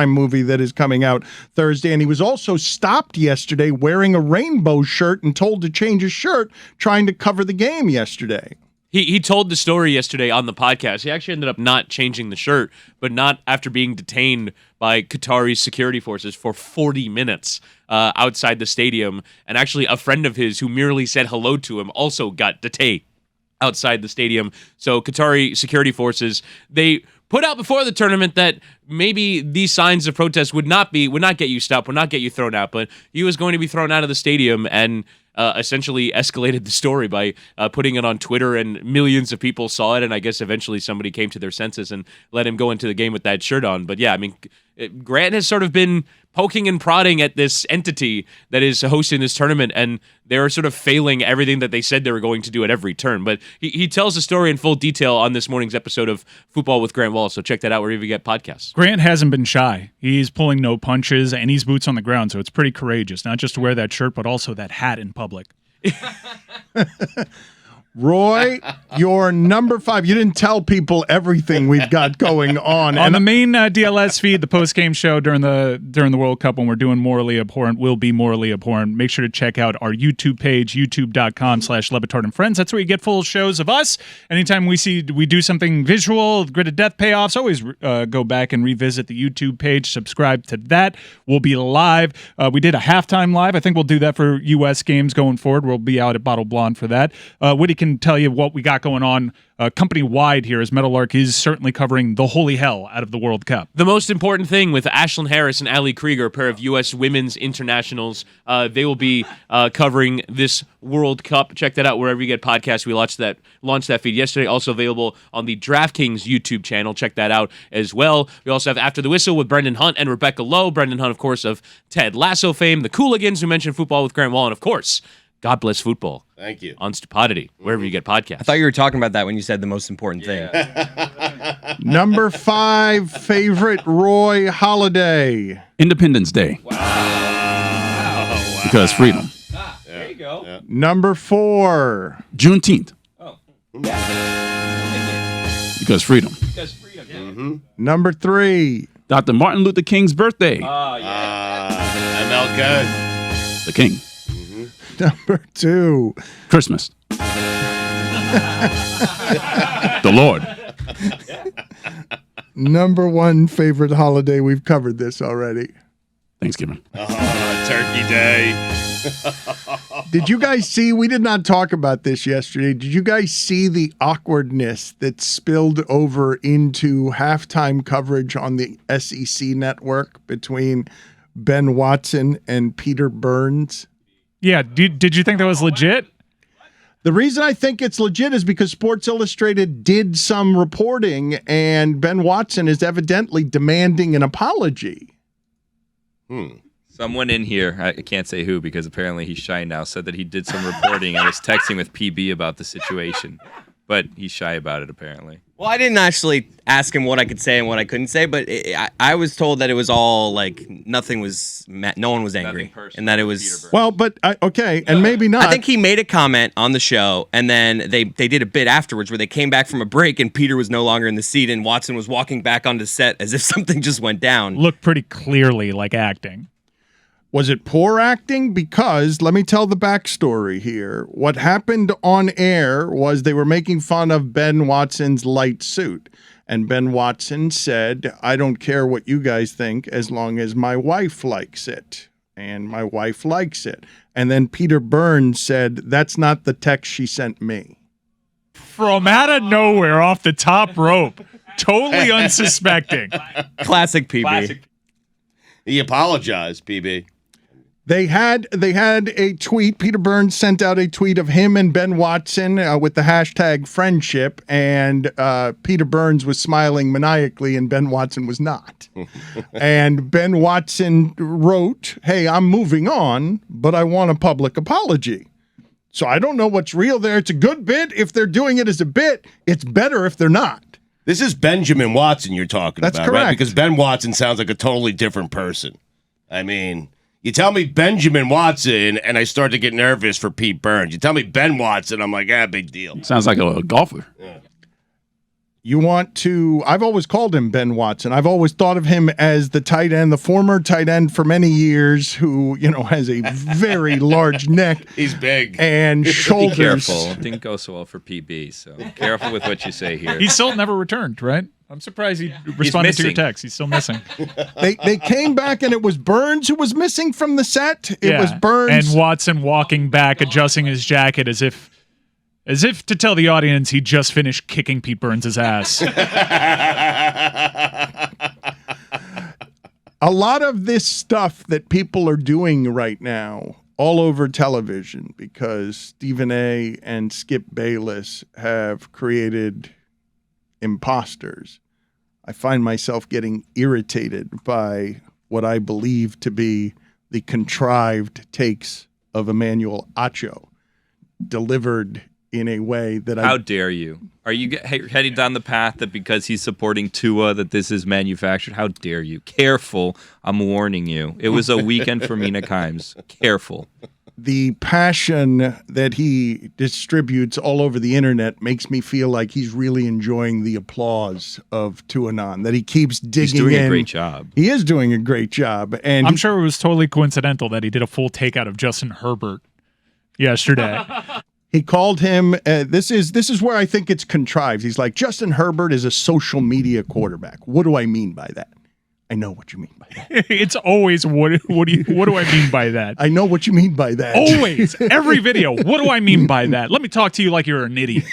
[SPEAKER 4] movie that is coming out Thursday, and he was also stopped yesterday wearing a rainbow shirt and told to change his shirt trying to cover the game yesterday.
[SPEAKER 3] He told the story yesterday on the podcast. He actually ended up not changing the shirt, but not after being detained by Qatari security forces for 40 minutes outside the stadium. And actually, a friend of his who merely said hello to him also got detained outside the stadium. So Qatari security forces, they put out before the tournament that maybe these signs of protest would not get you stopped, would not get you thrown out, but he was going to be thrown out of the stadium, and essentially escalated the story by putting it on Twitter, and millions of people saw it, and I guess eventually somebody came to their senses and let him go into the game with that shirt on. But yeah, I mean, Grant has sort of been poking and prodding at this entity that is hosting this tournament, and they're sort of failing everything that they said they were going to do at every turn. But he tells the story in full detail on this morning's episode of Football with Grant Wall, so check that out wherever you get podcasts.
[SPEAKER 8] Grant hasn't been shy. He's pulling no punches, and he's boots on the ground, so it's pretty courageous, not just to wear that shirt, but also that hat in public.
[SPEAKER 4] Roy, your number 5. You didn't tell people everything we've got going on.
[SPEAKER 8] On the main DLS feed, the post-game show during the World Cup when we're doing Morally Abhorrent will be Morally Abhorrent. Make sure to check out our YouTube page, youtube.com/LeBatard and Friends. That's where you get full shows of us. Anytime we do something visual, Grid of Death payoffs, always go back and revisit the YouTube page. Subscribe to that. We'll be live. We did a halftime live. I think we'll do that for U.S. games going forward. We'll be out at Bottle Blonde for that. Whitty can tell you what we got going on company-wide here, as Meadowlark is certainly covering the holy hell out of the World Cup.
[SPEAKER 3] The most important thing with Ashlyn Harris and Ali Krieger, a pair of U.S. women's internationals, they will be covering this World Cup. Check that out wherever you get podcasts. We launched that feed yesterday. Also available on the DraftKings YouTube channel. Check that out as well. We also have After the Whistle with Brendan Hunt and Rebecca Lowe. Brendan Hunt, of course, of Ted Lasso fame. The Cooligans, who mentioned Football with Grant Wall, and of course, God bless football.
[SPEAKER 5] Thank you.
[SPEAKER 3] On Stupidity, wherever you get podcasts.
[SPEAKER 1] I thought you were talking about that when you said the most important thing.
[SPEAKER 4] Number 5 favorite Roy holiday.
[SPEAKER 2] Independence Day. Because freedom.
[SPEAKER 3] There you go.
[SPEAKER 5] Yeah.
[SPEAKER 4] Number 4.
[SPEAKER 2] Juneteenth. Because freedom.
[SPEAKER 3] Because freedom.
[SPEAKER 4] Number 3.
[SPEAKER 2] Dr. Martin Luther King's birthday.
[SPEAKER 5] MLK.
[SPEAKER 2] The King.
[SPEAKER 4] Number 2.
[SPEAKER 2] Christmas. The Lord.
[SPEAKER 4] Number 1 favorite holiday. We've covered this already.
[SPEAKER 2] Thanksgiving.
[SPEAKER 5] Turkey Day.
[SPEAKER 4] Did you guys see? We did not talk about this yesterday. Did you guys see the awkwardness that spilled over into halftime coverage on the SEC network between Ben Watson and Peter Burns?
[SPEAKER 8] Yeah, did you think that was legit?
[SPEAKER 4] The reason I think it's legit is because Sports Illustrated did some reporting, and Ben Watson is evidently demanding an apology.
[SPEAKER 6] Someone in here, I can't say who because apparently he's shy now, said that he did some reporting and was texting with PB about the situation. But he's shy about it, apparently.
[SPEAKER 1] Well, I didn't actually ask him what I could say and what I couldn't say, but I was told that it was all like no one was angry, and that it was.
[SPEAKER 4] Well, but okay, and maybe not.
[SPEAKER 1] I think he made a comment on the show, and then they did a bit afterwards where they came back from a break, and Peter was no longer in the seat, and Watson was walking back onto set as if something just went down.
[SPEAKER 8] Looked pretty clearly like acting.
[SPEAKER 4] Was it poor acting? Because let me tell the backstory here. What happened on air was they were making fun of Ben Watson's light suit. And Ben Watson said, I don't care what you guys think as long as my wife likes it. And my wife likes it. And then Peter Burns said, that's not the text she sent me.
[SPEAKER 8] From out of nowhere, off the top rope. Totally unsuspecting.
[SPEAKER 1] Classic PB.
[SPEAKER 5] He apologized, PB.
[SPEAKER 4] They had a tweet. Peter Burns sent out a tweet of him and Ben Watson with the hashtag friendship, and Peter Burns was smiling maniacally, and Ben Watson was not. And Ben Watson wrote, hey, I'm moving on, but I want a public apology. So I don't know what's real there. It's a good bit. If they're doing it as a bit, it's better if they're not.
[SPEAKER 5] This is Benjamin Watson you're talking
[SPEAKER 4] That's
[SPEAKER 5] about,
[SPEAKER 4] correct.
[SPEAKER 5] right? Because Ben Watson sounds like a totally different person. I mean, you tell me Benjamin Watson, and I start to get nervous for Pete Burns. You tell me Ben Watson, I'm like, big deal.
[SPEAKER 2] Sounds like a golfer.
[SPEAKER 5] Yeah.
[SPEAKER 4] You want to, I've always called him Ben Watson. I've always thought of him as the tight end, the former tight end for many years who, has a very large neck.
[SPEAKER 5] He's big.
[SPEAKER 4] And
[SPEAKER 6] Be
[SPEAKER 4] shoulders.
[SPEAKER 6] careful. It didn't go so well for PB, so careful with what you say here.
[SPEAKER 8] He still never returned, right? I'm surprised he responded to your text. He's still missing.
[SPEAKER 4] They came back and it was Burns who was missing from the set. It was Burns.
[SPEAKER 8] And Watson walking back, adjusting his jacket as if to tell the audience he just finished kicking Pete Burns' ass.
[SPEAKER 4] A lot of this stuff that people are doing right now all over television because Stephen A. and Skip Bayless have created imposters. I find myself getting irritated by what I believe to be the contrived takes of Emmanuel Acho delivered in a way that
[SPEAKER 6] How dare you? Are you heading down the path that because he's supporting Tua that this is manufactured? How dare you? Careful. I'm warning you. It was a weekend for Mina Kimes. Careful.
[SPEAKER 4] The passion that he distributes all over the internet makes me feel like he's really enjoying the applause of Tuanon, that he keeps digging in.
[SPEAKER 6] He's doing a great job.
[SPEAKER 4] He is doing a great job. And
[SPEAKER 8] I'm sure it was totally coincidental that he did a full takeout of Justin Herbert yesterday.
[SPEAKER 4] He called him, this is where I think it's contrived. He's like, Justin Herbert is a social media quarterback. What do I mean by that? I know what you mean by that.
[SPEAKER 8] It's always, what do I mean by that?
[SPEAKER 4] I know what you mean by that.
[SPEAKER 8] Always. Every video. What do I mean by that? Let me talk to you like you're an idiot.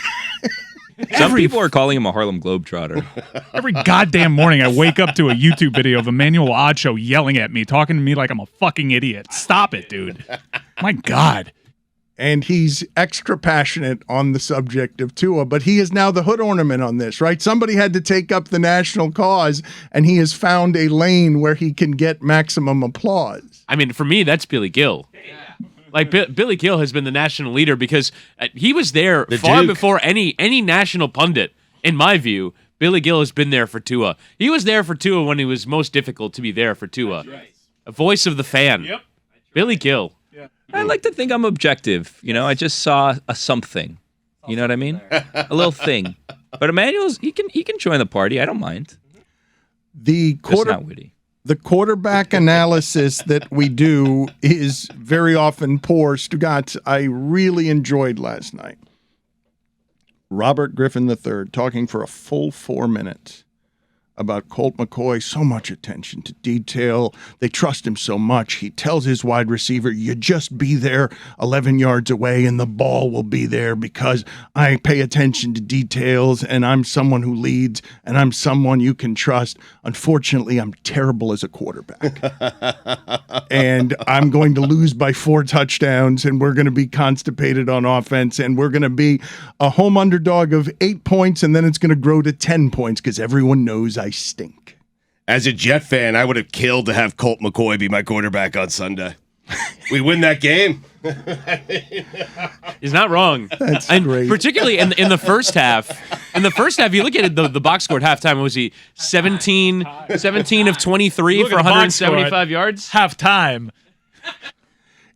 [SPEAKER 6] Some people are calling him a Harlem Globetrotter.
[SPEAKER 8] Every goddamn morning I wake up to a YouTube video of Emmanuel Acho yelling at me, talking to me like I'm a fucking idiot. Stop it, dude. My God.
[SPEAKER 4] And he's extra passionate on the subject of Tua, but he is now the hood ornament on this, right? Somebody had to take up the national cause, and he has found a lane where he can get maximum applause.
[SPEAKER 3] I mean, for me, that's Billy Gill. Like Billy Gill has been the national leader because he was there far
[SPEAKER 5] Duke.
[SPEAKER 3] before any national pundit, in my view. Billy Gill has been there for Tua. He was there for Tua when it was most difficult to be there for Tua. A voice of the fan. Yep. Billy Gill.
[SPEAKER 6] I like to think I'm objective. I just saw a something. You know what I mean? A little thing. But Emmanuel's he can join the party. I don't mind. Just not witty.
[SPEAKER 4] The quarterback analysis that we do is very often poor. Stugotz, I really enjoyed last night. Robert Griffin III talking for a full 4 minutes about Colt McCoy. So much attention to detail. They trust him so much. He tells his wide receiver, you just be there 11 yards away and the ball will be there because I pay attention to details and I'm someone who leads and I'm someone you can trust. Unfortunately, I'm terrible as a quarterback. And I'm going to lose by 4 touchdowns and we're going to be constipated on offense and we're going to be a home underdog of 8 points and then it's going to grow to 10 points because everyone knows I stink.
[SPEAKER 5] As a Jet fan, I would have killed to have Colt McCoy be my quarterback on Sunday. We win that game.
[SPEAKER 3] He's not wrong.
[SPEAKER 4] That's
[SPEAKER 3] and
[SPEAKER 4] great.
[SPEAKER 3] Particularly in the first half. In the first half, you look at it, the box score at halftime, was he 17 of 23
[SPEAKER 8] Look
[SPEAKER 3] for
[SPEAKER 8] at the box score
[SPEAKER 3] 175 yards?
[SPEAKER 8] Halftime.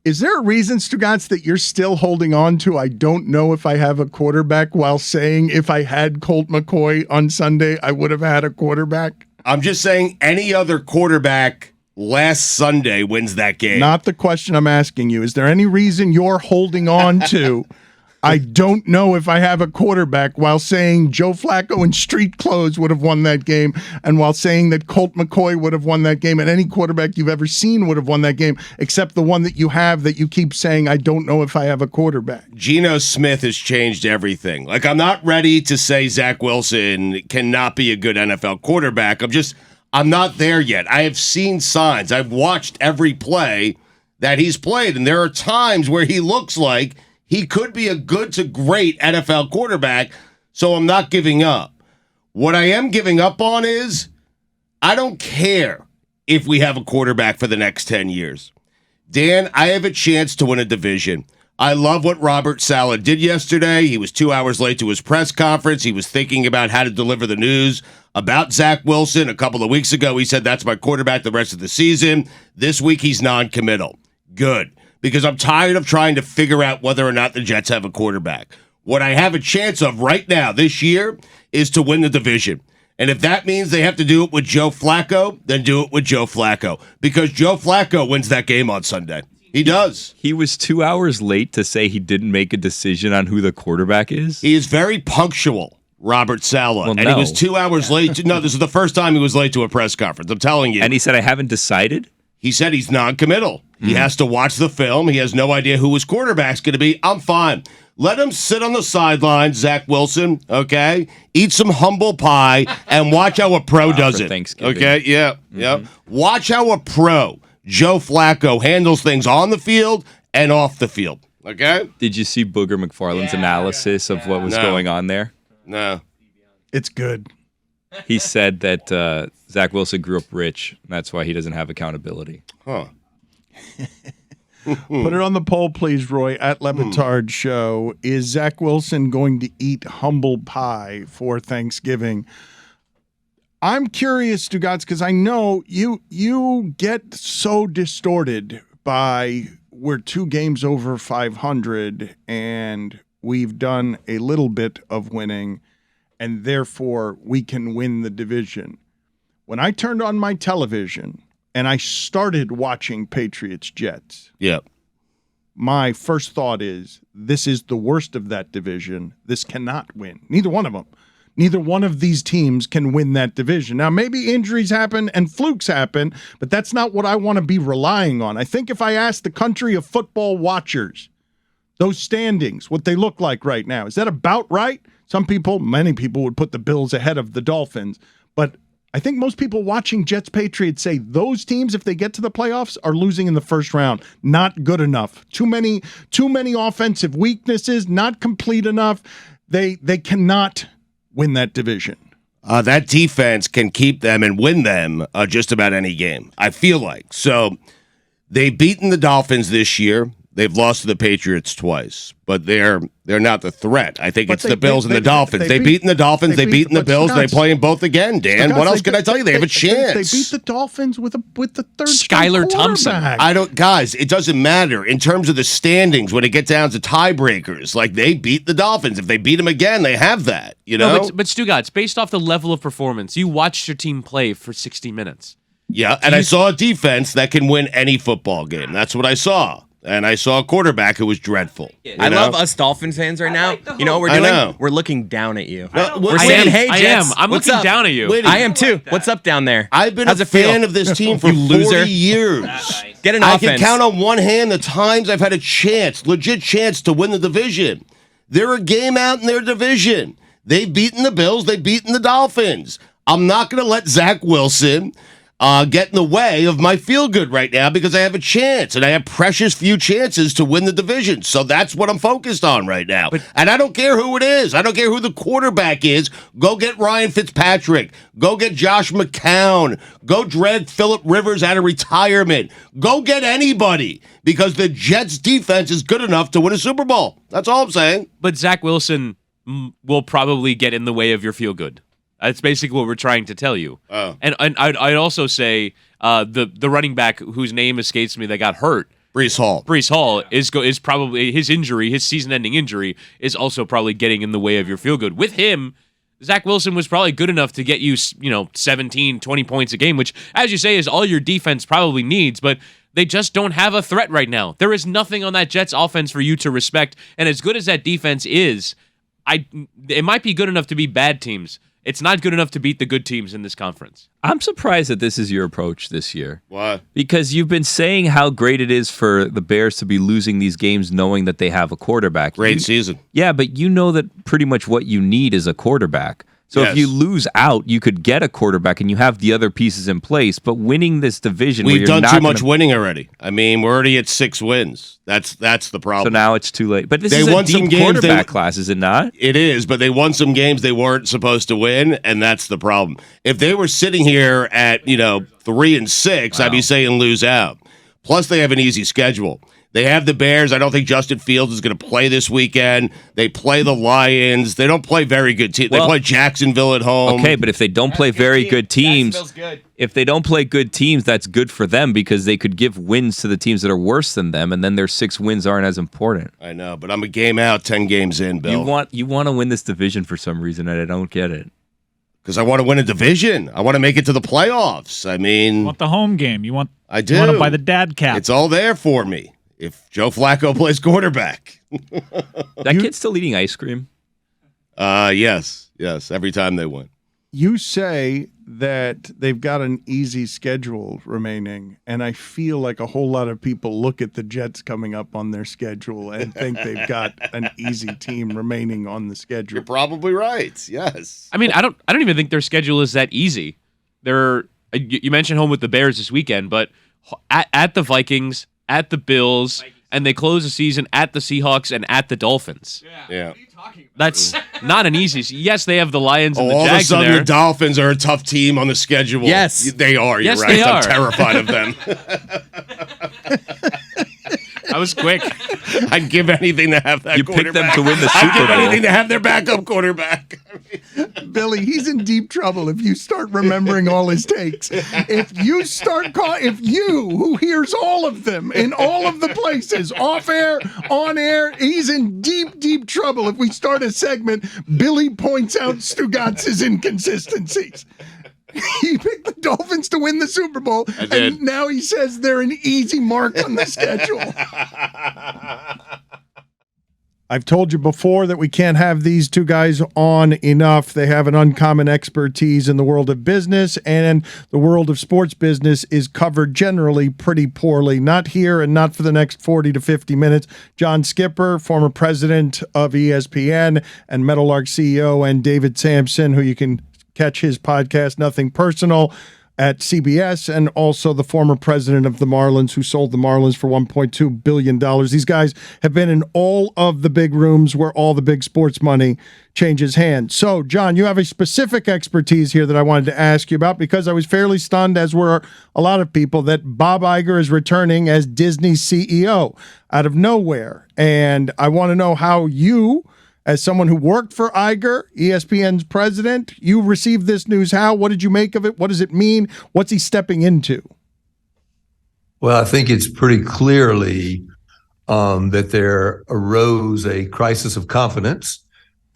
[SPEAKER 4] Is there a reason, Stugotz, that you're still holding on to I don't know if I have a quarterback while saying if I had Colt McCoy on Sunday, I would have had a quarterback?
[SPEAKER 5] I'm just saying any other quarterback last Sunday wins that game.
[SPEAKER 4] Not the question I'm asking you. Is there any reason you're holding on to I don't know if I have a quarterback while saying Joe Flacco in street clothes would have won that game and while saying that Colt McCoy would have won that game and any quarterback you've ever seen would have won that game except the one that you have that you keep saying I don't know if I have a quarterback?
[SPEAKER 5] Geno Smith has changed everything. Like, I'm not ready to say Zach Wilson cannot be a good NFL quarterback. I'm not there yet. I have seen signs. I've watched every play that he's played, and there are times where he looks like he could be a good to great NFL quarterback, so I'm not giving up. What I am giving up on is I don't care if we have a quarterback for the next 10 years. Dan, I have a chance to win a division. I love what Robert Saleh did yesterday. He was 2 hours late to his press conference. He was thinking about how to deliver the news about Zach Wilson. A couple of weeks ago, he said, that's my quarterback the rest of the season. This week, he's non-committal. Good. Because I'm tired of trying to figure out whether or not the Jets have a quarterback. What I have a chance of right now this year is to win the division. And if that means they have to do it with Joe Flacco, then do it with Joe Flacco. Because Joe Flacco wins that game on Sunday. He does.
[SPEAKER 6] He was 2 hours late to say he didn't make a decision on who the quarterback is.
[SPEAKER 5] He is very punctual, Robert Saleh.
[SPEAKER 6] Well,
[SPEAKER 5] and he was 2 hours late. No, this is the first time he was late to a press conference. I'm telling you.
[SPEAKER 6] And he said, I haven't decided?
[SPEAKER 5] He said he's non-committal. He has to watch the film. He has no idea who his quarterback's going to be. I'm fine. Let him sit on the sidelines, Zach Wilson, okay? Eat some humble pie and watch how a pro does it.
[SPEAKER 6] Thanksgiving.
[SPEAKER 5] Okay, yeah. Watch how a pro, Joe Flacco, handles things on the field and off the field, okay?
[SPEAKER 6] Did you see Booger McFarland's analysis of what was going on there?
[SPEAKER 5] No.
[SPEAKER 4] It's good.
[SPEAKER 6] He said that Zach Wilson grew up rich, and that's why he doesn't have accountability.
[SPEAKER 5] Huh.
[SPEAKER 4] Put it on the poll, please, Roy, at LeBatard Show. Is Zach Wilson going to eat humble pie for Thanksgiving? I'm curious, Stugotz, because I know you get so distorted by we're 2 games over 500 and we've done a little bit of winning and therefore we can win the division. When I turned on my television and I started watching Patriots-Jets,
[SPEAKER 5] Yep.
[SPEAKER 4] my first thought is this is the worst of that division. This cannot win. Neither one of them. Neither one of these teams can win that division. Now, maybe injuries happen and flukes happen, but that's not what I want to be relying on. I think if I ask the country of football watchers, those standings, what they look like right now, is that about right? Many people would put the Bills ahead of the Dolphins, but I think most people watching Jets-Patriots say those teams, if they get to the playoffs, are losing in the first round. Not good enough. Too many offensive weaknesses, not complete enough. They cannot win that division.
[SPEAKER 5] That defense can keep them and win them just about any game, I feel like. So they've beaten the Dolphins this year. They've lost to the Patriots twice, but they're not the threat. I think it's the Bills and the Dolphins. They've beaten the Dolphins, they've beaten the Bills, they play them both again, Dan. What else can I tell you? They have a chance.
[SPEAKER 4] They beat the Dolphins with the third
[SPEAKER 3] Skylar Thompson.
[SPEAKER 5] Guys, it doesn't matter in terms of the standings when it gets down to tiebreakers. Like, they beat the Dolphins. If they beat them again, they have that, you know?
[SPEAKER 3] No, but Stugotz, based off the level of performance, you watched your team play for 60 minutes.
[SPEAKER 5] Yeah, and I saw a defense that can win any football game. That's what I saw. And I saw a quarterback who was dreadful.
[SPEAKER 1] I love us Dolphins fans right now. You know what we're doing? We're looking down at you. We're saying, hey, Jets.
[SPEAKER 3] I'm
[SPEAKER 1] what's
[SPEAKER 3] looking
[SPEAKER 1] up?
[SPEAKER 3] down at you.
[SPEAKER 1] I am too. What's up down there?
[SPEAKER 5] I've been
[SPEAKER 1] How's
[SPEAKER 5] a
[SPEAKER 1] it feel?
[SPEAKER 5] fan of this team for 40 years.
[SPEAKER 1] Get an
[SPEAKER 5] I
[SPEAKER 1] offense.
[SPEAKER 5] can count on one hand the times I've had a chance, legit chance to win the division. They're a game out in their division. They've beaten the Bills. They've beaten the Dolphins. I'm not going to let Zach Wilson get in the way of my feel-good right now because I have a chance, and I have precious few chances to win the division. So that's what I'm focused on right now. And I don't care who it is. I don't care who the quarterback is. Go get Ryan Fitzpatrick. Go get Josh McCown. Go drag Phillip Rivers out of retirement. Go get anybody because the Jets' defense is good enough to win a Super Bowl. That's all I'm saying.
[SPEAKER 3] But Zach Wilson will probably get in the way of your feel-good. That's basically what we're trying to tell you.
[SPEAKER 5] Oh.
[SPEAKER 3] And I'd also say the running back whose name escapes me that got hurt,
[SPEAKER 5] Breece Hall
[SPEAKER 3] is probably his season-ending injury, is also probably getting in the way of your feel-good. With him, Zach Wilson was probably good enough to get you 17, 20 points a game, which, as you say, is all your defense probably needs, but they just don't have a threat right now. There is nothing on that Jets offense for you to respect, and as good as that defense is, it might be good enough to beat bad teams. It's not good enough to beat the good teams in this conference.
[SPEAKER 6] I'm surprised that this is your approach this year.
[SPEAKER 5] Why?
[SPEAKER 6] Because you've been saying how great it is for the Bears to be losing these games knowing that they have a quarterback.
[SPEAKER 5] Great season.
[SPEAKER 6] Yeah, but you know that pretty much what you need is a quarterback. So if you lose out, you could get a quarterback and you have the other pieces in place. But winning this division,
[SPEAKER 5] we've done too much winning already. I mean, we're already at 6 wins. That's the problem.
[SPEAKER 6] So now it's too late. But this is a deep quarterback class, is it not?
[SPEAKER 5] It is, but they won some games they weren't supposed to win, and that's the problem. If they were sitting here at 3-6, I'd be saying lose out. Plus, they have an easy schedule. They have the Bears. I don't think Justin Fields is going to play this weekend. They play the Lions. They don't play very good teams. They play Jacksonville at home.
[SPEAKER 6] Okay, but if they don't play very good teams, if they don't play good teams, that's good for them because they could give wins to the teams that are worse than them, and then their 6 wins aren't as important.
[SPEAKER 5] I know, but I'm a game out, 10 games in, Bill.
[SPEAKER 6] You want to win this division for some reason, and I don't get it.
[SPEAKER 5] Because I want to win a division. I want to make it to the playoffs. I mean,
[SPEAKER 8] You want the home game. You want
[SPEAKER 5] I do.
[SPEAKER 8] You want to buy the dad cap.
[SPEAKER 5] It's all there for me. If Joe Flacco plays quarterback.
[SPEAKER 6] That kid's still eating ice cream?
[SPEAKER 5] Yes. Every time they win.
[SPEAKER 4] You say that they've got an easy schedule remaining, and I feel like a whole lot of people look at the Jets coming up on their schedule and think they've got an easy team remaining on the schedule.
[SPEAKER 5] You're probably right. Yes.
[SPEAKER 3] I mean, I don't even think their schedule is that easy. You mentioned home with the Bears this weekend, but at the Vikings, at the Bills, and they close the season at the Seahawks and at the Dolphins.
[SPEAKER 5] Yeah.
[SPEAKER 3] That's not an easy. Yes, they have the Lions and the
[SPEAKER 5] all
[SPEAKER 3] Jags
[SPEAKER 5] of a sudden,
[SPEAKER 3] in there.
[SPEAKER 5] the Dolphins are a tough team on the schedule.
[SPEAKER 1] Yes.
[SPEAKER 5] They are. You're
[SPEAKER 3] Yes,
[SPEAKER 5] right.
[SPEAKER 3] they
[SPEAKER 5] I'm
[SPEAKER 3] are.
[SPEAKER 5] terrified of them.
[SPEAKER 3] I was quick.
[SPEAKER 5] I'd give anything to have that
[SPEAKER 6] You
[SPEAKER 5] quarterback.
[SPEAKER 6] picked them to win the
[SPEAKER 5] I'd
[SPEAKER 6] Super
[SPEAKER 5] give
[SPEAKER 6] Bowl.
[SPEAKER 5] anything to have their backup quarterback.
[SPEAKER 4] Billy, he's in deep trouble if you start remembering all his takes. If you, who hears all of them in all of the places, off air, on air, he's in deep, deep trouble if we start a segment. Billy points out Stugotz's inconsistencies. He picked the Dolphins to win the Super Bowl, and now he says they're an easy mark on the schedule. I've told you before that we can't have these two guys on enough. They have an uncommon expertise in the world of business, and the world of sports business is covered generally pretty poorly. Not here and not for the next 40 to 50 minutes. John Skipper, former president of ESPN and Meadowlark CEO, and David Samson, who you can catch his podcast, Nothing Personal. at CBS, and also the former president of the Marlins who sold the Marlins for $1.2 billion. These guys have been in all of the big rooms where all the big sports money changes hands. So, John, you have a specific expertise here that I wanted to ask you about, because I was fairly stunned, as were a lot of people, that Bob Iger is returning as Disney's CEO out of nowhere. And I want to know how you, as someone who worked for Iger, ESPN's president, you received this news. How? What did you make of it? What does it mean? What's he stepping into?
[SPEAKER 9] Well, I think it's pretty clearly that there arose a crisis of confidence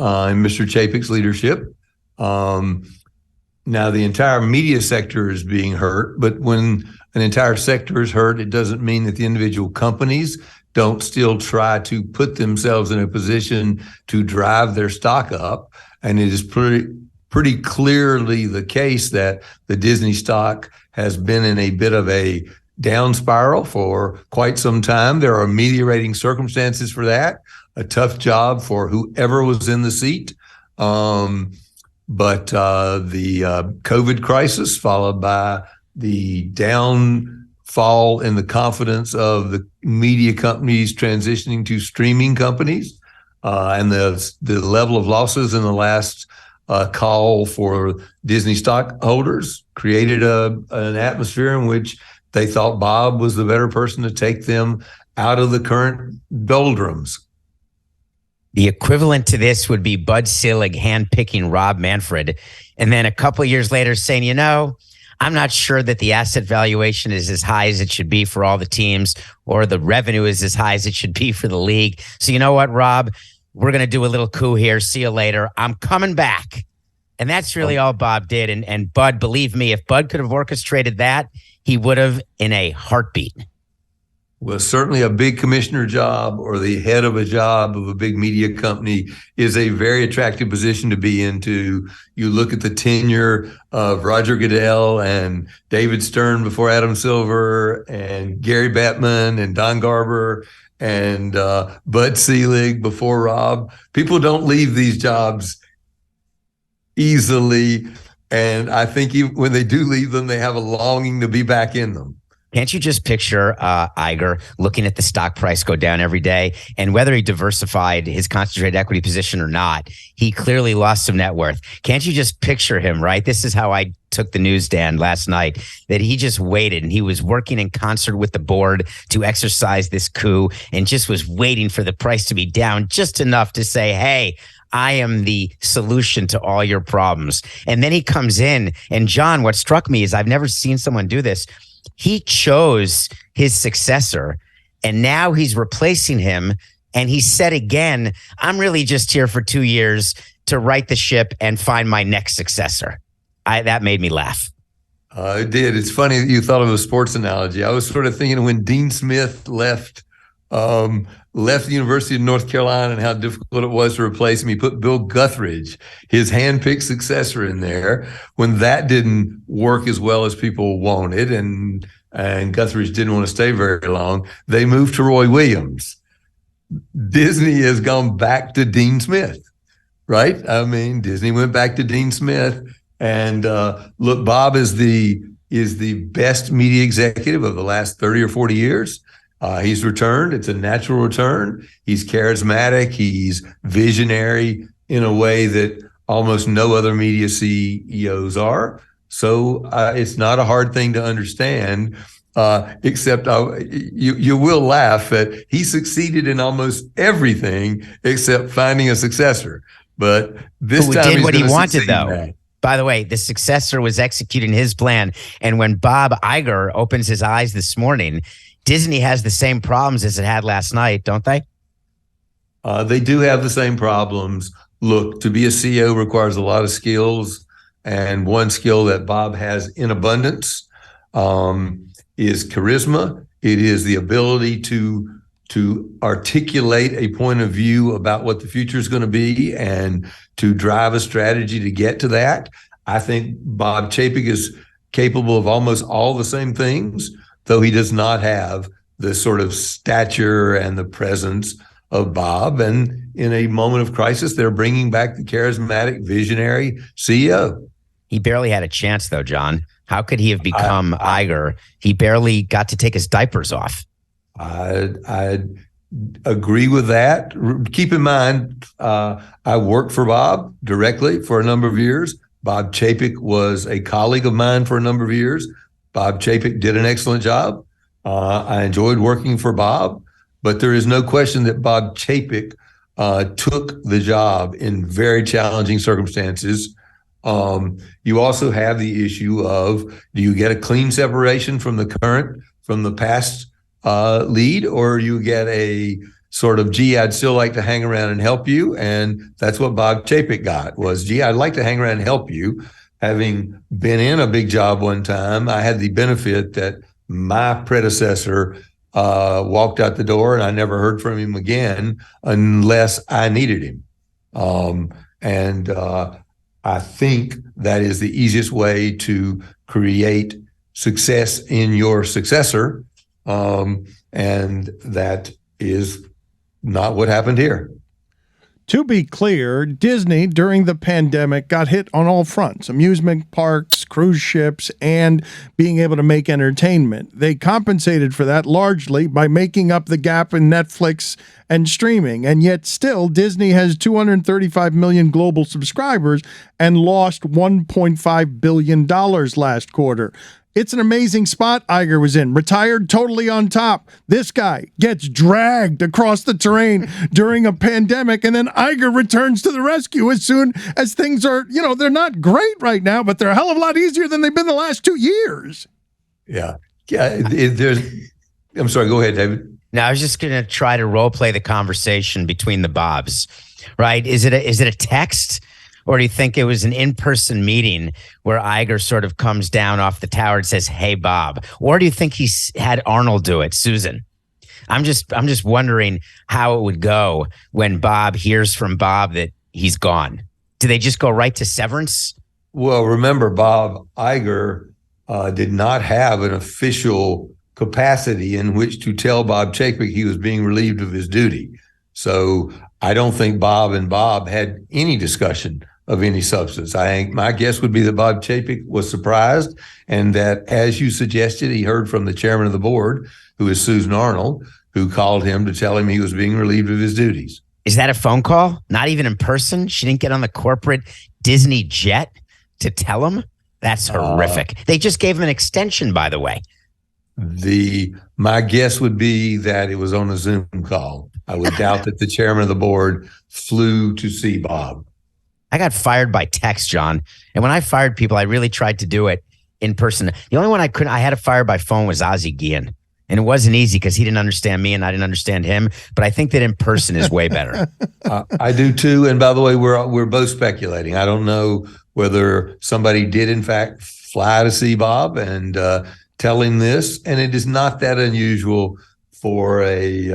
[SPEAKER 9] in Mr. Chapek's leadership. Now, the entire media sector is being hurt, but when an entire sector is hurt, it doesn't mean that the individual companies don't still try to put themselves in a position to drive their stock up. And it is pretty clearly the case that the Disney stock has been in a bit of a down spiral for quite some time. There are ameliorating circumstances for that, a tough job for whoever was in the seat. But the COVID crisis, followed by the downfall in the confidence of the media companies transitioning to streaming companies, and the level of losses in the last call for Disney stockholders created an atmosphere in which they thought Bob was the better person to take them out of the current doldrums.
[SPEAKER 10] The equivalent to this would be Bud Selig handpicking Rob Manfred, and then a couple of years later saying, I'm not sure that the asset valuation is as high as it should be for all the teams, or the revenue is as high as it should be for the league. So you know what, Rob? We're going to do a little coup here. See you later. I'm coming back. And that's really all Bob did. And Bud, believe me, if Bud could have orchestrated that, he would have in a heartbeat.
[SPEAKER 9] Well, certainly a big commissioner job or the head of a job of a big media company is a very attractive position to be into. You look at the tenure of Roger Goodell and David Stern before Adam Silver and Gary Bettman and Don Garber and Bud Selig before Rob. People don't leave these jobs easily. And I think even when they do leave them, they have a longing to be back in them.
[SPEAKER 10] Can't you just picture Iger looking at the stock price go down every day? And whether he diversified his concentrated equity position or not, he clearly lost some net worth. Can't you just picture him, right? This is how I took the news, Dan, last night, that he just waited and he was working in concert with the board to exercise this coup and just was waiting for the price to be down just enough to say, hey, I am the solution to all your problems. And then he comes in, and John, what struck me is I've never seen someone do this. He chose his successor, and now he's replacing him. And he said again, I'm really just here for 2 years to right the ship and find my next successor. That made me laugh.
[SPEAKER 9] It did. It's funny that you thought of a sports analogy. I was sort of thinking when Dean Smith left the University of North Carolina and how difficult it was to replace him. He put Bill Guthridge, his handpicked successor, in there. When that didn't work as well as people wanted, and Guthridge didn't want to stay very long, they moved to Roy Williams. Disney has gone back to Dean Smith, right? I mean, Disney went back to Dean Smith. And look, Bob is the best media executive of the last 30 or 40 years. He's returned. It's a natural return. He's charismatic. He's visionary in a way that almost no other media CEOs are. So it's not a hard thing to understand, except you will laugh that he succeeded in almost everything except finding a successor. But this time
[SPEAKER 10] did
[SPEAKER 9] he's
[SPEAKER 10] what he wanted, though.
[SPEAKER 9] That.
[SPEAKER 10] By the way, the successor was executing his plan. And when Bob Iger opens his eyes this morning, Disney has the same problems as it had last night, don't they?
[SPEAKER 9] They do have the same problems. Look, to be a CEO requires a lot of skills, and one skill that Bob has in abundance is charisma. It is the ability to articulate a point of view about what the future is going to be and to drive a strategy to get to that. I think Bob Chapek is capable of almost all the same things, though he does not have the sort of stature and the presence of Bob. And in a moment of crisis, they're bringing back the charismatic, visionary CEO.
[SPEAKER 10] He barely had a chance, though, John. How could he have become Iger? He barely got to take his diapers off.
[SPEAKER 9] I agree with that. Keep in mind, I worked for Bob directly for a number of years. Bob Chapek was a colleague of mine for a number of years. Bob Chapek did an excellent job. I enjoyed working for Bob, but there is no question that Bob Chapek took the job in very challenging circumstances. You also have the issue of, do you get a clean separation from the past lead, or you get a sort of, gee, I'd still like to hang around and help you. And that's what Bob Chapek got was, gee, I'd like to hang around and help you. Having been in a big job one time, I had the benefit that my predecessor walked out the door and I never heard from him again unless I needed him. And I think that is the easiest way to create success in your successor. And that is not what happened here.
[SPEAKER 4] To be clear, Disney during the pandemic got hit on all fronts: amusement parks, cruise ships, and being able to make entertainment. They compensated for that largely by making up the gap in Netflix and streaming. And yet still, Disney has 235 million global subscribers and lost $1.5 billion last quarter. It's an amazing spot Iger was in. Retired totally on top. This guy gets dragged across the terrain during a pandemic, and then Iger returns to the rescue as soon as things are, they're not great right now, but they're a hell of a lot easier than they've been the last 2 years.
[SPEAKER 9] Yeah. I'm sorry, go ahead, David.
[SPEAKER 10] Now, I was just going to try to role play the conversation between the Bobs, right? Is it a text? Or do you think it was an in-person meeting where Iger sort of comes down off the tower and says, "Hey, Bob"? Or do you think he had Arnold do it, Susan? I'm just wondering how it would go when Bob hears from Bob that he's gone. Do they just go right to severance?
[SPEAKER 9] Well, remember, Bob Iger did not have an official capacity in which to tell Bob Chapek he was being relieved of his duty. So I don't think Bob and Bob had any discussion of any substance. I think my guess would be that Bob Chapek was surprised, and that, as you suggested, he heard from the chairman of the board, who is Susan Arnold, who called him to tell him he was being relieved of his duties.
[SPEAKER 10] Is that a phone call? Not even in person? She didn't get on the corporate Disney jet to tell him? That's horrific. They just gave him an extension, by the way.
[SPEAKER 9] My guess would be that it was on a Zoom call. I would doubt that the chairman of the board flew to see Bob.
[SPEAKER 10] I got fired by text, John. And when I fired people, I really tried to do it in person. The only one I had to fire by phone was Ozzie Guillen. And it wasn't easy because he didn't understand me and I didn't understand him. But I think that in person is way better.
[SPEAKER 9] I do too. And by the way, we're both speculating. I don't know whether somebody did in fact fly to see Bob and tell him this. And it is not that unusual for a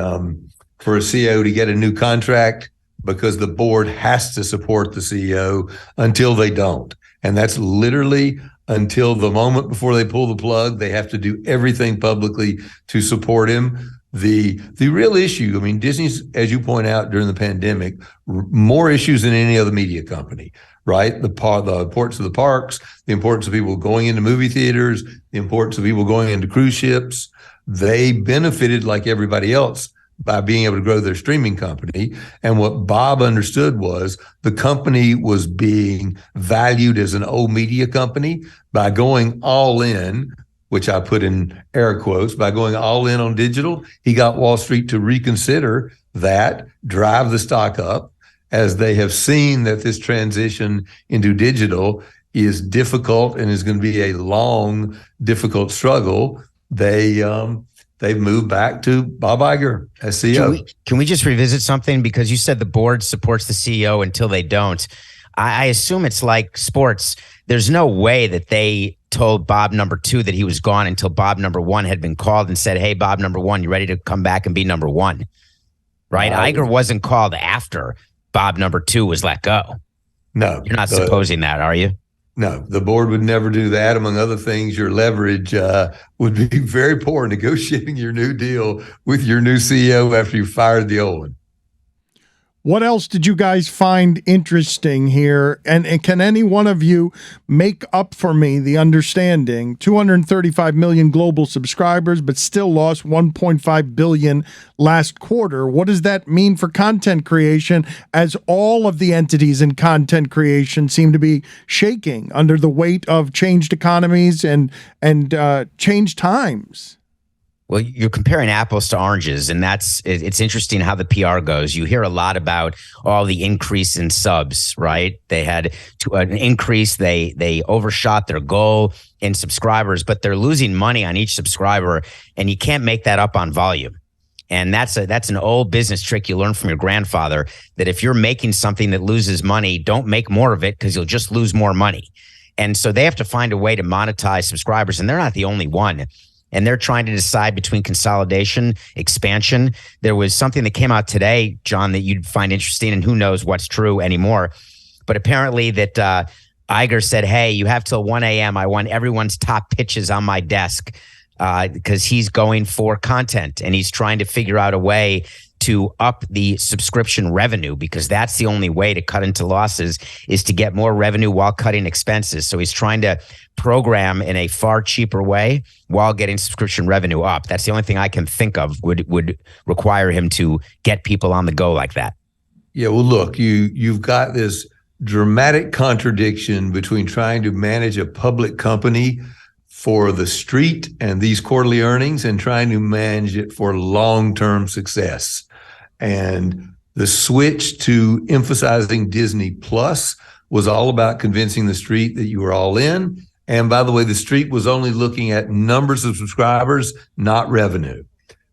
[SPEAKER 9] CEO to get a new contract, because the board has to support the CEO until they don't. And that's literally until the moment before they pull the plug. They have to do everything publicly to support him. The real issue, I mean, Disney's, as you point out, during the pandemic, more issues than any other media company, right? The importance of the parks, the importance of people going into movie theaters, the importance of people going into cruise ships. They benefited like everybody else by being able to grow their streaming company. And what Bob understood was the company was being valued as an old media company by going all in, which I put in air quotes, by going all in on digital. He got Wall Street to reconsider that, drive the stock up, as they have seen that this transition into digital is difficult and is going to be a long, difficult struggle. They've moved back to Bob Iger as CEO.
[SPEAKER 10] Can we just revisit something? Because you said the board supports the CEO until they don't. I assume it's like sports. There's no way that they told Bob number 2 that he was gone until Bob number 1 had been called and said, "Hey, Bob number 1, you ready to come back and be number 1? Right? Iger wasn't called after Bob number 2 was let go.
[SPEAKER 9] No.
[SPEAKER 10] You're not supposing that, are you?
[SPEAKER 9] No, the board would never do that. Among other things, your leverage would be very poor negotiating your new deal with your new CEO after you fired the old one.
[SPEAKER 4] What else did you guys find interesting here? And can any one of you make up for me the understanding? 235 million global subscribers, but still lost 1.5 billion last quarter. What does that mean for content creation, as all of the entities in content creation seem to be shaking under the weight of changed economies and changed times?
[SPEAKER 10] Well, you're comparing apples to oranges, and it's interesting how the PR goes. You hear a lot about all the increase in subs, right? They had an increase. They overshot their goal in subscribers, but they're losing money on each subscriber, and you can't make that up on volume. And that's an old business trick you learned from your grandfather, that if you're making something that loses money, don't make more of it because you'll just lose more money. And so they have to find a way to monetize subscribers, and they're not the only one. And they're trying to decide between consolidation, expansion. There was something that came out today, John, that you'd find interesting, and who knows what's true anymore. But apparently that Iger said, hey, you have till 1 a.m. I want everyone's top pitches on my desk, because he's going for content, and he's trying to figure out a way to up the subscription revenue, because that's the only way to cut into losses, is to get more revenue while cutting expenses. So he's trying to program in a far cheaper way while getting subscription revenue up. That's the only thing I can think of would require him to get people on the go like that.
[SPEAKER 9] Yeah, well, look, you've got this dramatic contradiction between trying to manage a public company for the street and these quarterly earnings and trying to manage it for long-term success. And the switch to emphasizing Disney Plus was all about convincing the street that you were all in. And by the way, the street was only looking at numbers of subscribers, not revenue.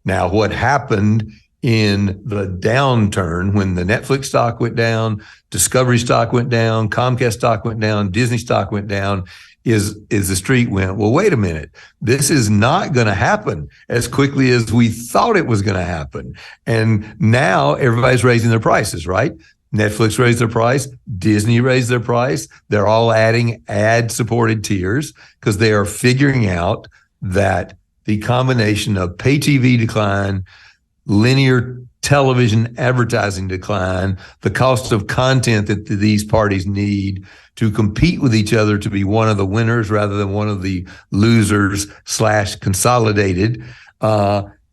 [SPEAKER 9] Now, what happened in the downturn when the Netflix stock went down, Discovery stock went down, Comcast stock went down, Disney stock went down, is the street went, well, wait a minute, this is not going to happen as quickly as we thought it was going to happen. And now everybody's raising their prices, right? Netflix raised their price, Disney raised their price. They're all adding ad-supported tiers because they are figuring out that the combination of pay TV decline, linear television advertising decline, the cost of content that these parties need to compete with each other to be one of the winners rather than one of the losers / consolidated,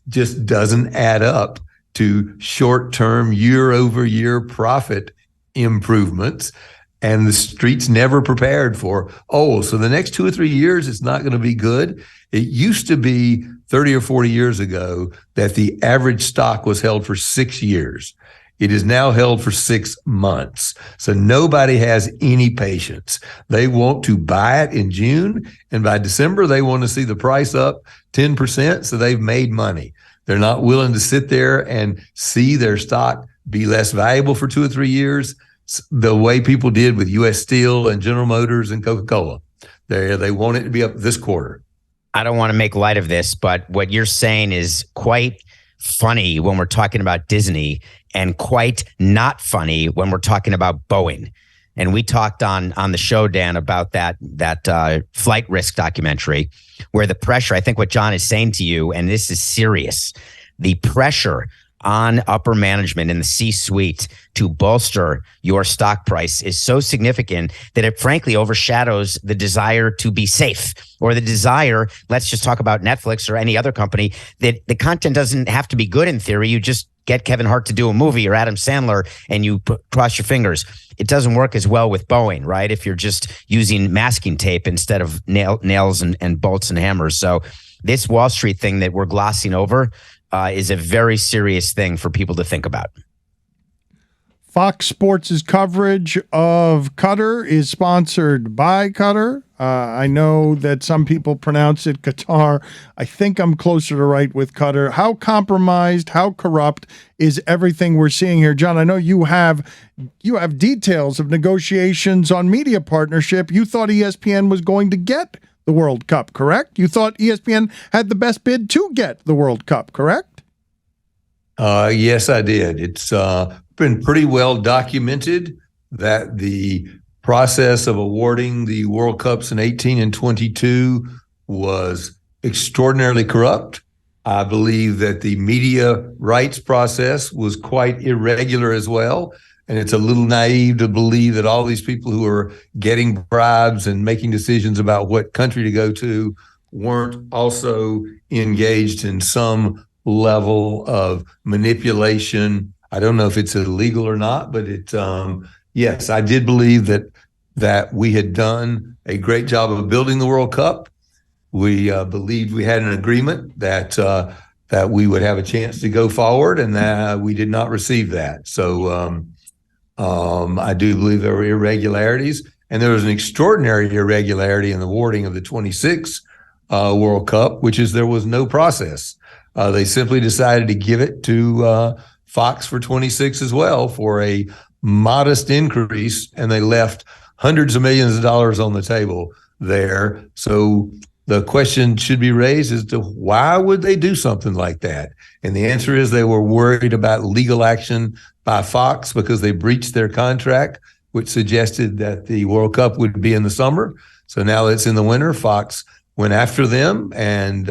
[SPEAKER 9] just doesn't add up to short-term year-over-year profit improvements. And the street's never prepared for, so the next 2 or 3 years, it's not going to be good. It used to be 30 or 40 years ago that the average stock was held for 6 years. It is now held for 6 months. So nobody has any patience. They want to buy it in June, and by December, they want to see the price up 10%, so they've made money. They're not willing to sit there and see their stock be less valuable for 2 or 3 years, the way people did with U.S. Steel and General Motors and Coca-Cola. They want it to be up this quarter.
[SPEAKER 10] I don't want to make light of this, but what you're saying is quite funny when we're talking about Disney and quite not funny when we're talking about Boeing. And we talked on the show, Dan, about that flight risk documentary where the pressure, I think what John is saying to you, and this is serious, the pressure on upper management in the C-suite to bolster your stock price is so significant that it frankly overshadows the desire to be safe, or the desire, let's just talk about Netflix or any other company, that the content doesn't have to be good in theory. You just get Kevin Hart to do a movie or Adam Sandler and you cross your fingers. It doesn't work as well with Boeing, right? If you're just using masking tape instead of nails and bolts and hammers. So this Wall Street thing that we're glossing over is a very serious thing for people to think about.
[SPEAKER 4] Fox Sports' coverage of Qatar is sponsored by Qatar. I know that some people pronounce it Qatar. I think I'm closer to right with Qatar. How compromised, how corrupt is everything we're seeing here? John, I know you have details of negotiations on media partnership. You thought ESPN was going to get the World Cup, correct? You thought ESPN had the best bid to get the World Cup, correct?
[SPEAKER 9] Yes, I did. It's been pretty well documented that the process of awarding the World Cups in 18 and 22 was extraordinarily corrupt. I believe that the media rights process was quite irregular as well. And it's a little naive to believe that all these people who are getting bribes and making decisions about what country to go to weren't also engaged in some level of manipulation. I don't know if it's illegal or not, but yes, I did believe that we had done a great job of building the World Cup. We believed we had an agreement that we would have a chance to go forward, and that we did not receive that. So I do believe there were irregularities, and there was an extraordinary irregularity in the awarding of the 26 World Cup, which is there was no process. They simply decided to give it to Fox for 26 as well for a modest increase, and they left hundreds of millions of dollars on the table there. So the question should be raised as to why would they do something like that? And the answer is they were worried about legal action by Fox because they breached their contract, which suggested that the World Cup would be in the summer. So now it's in the winter. Fox went after them, and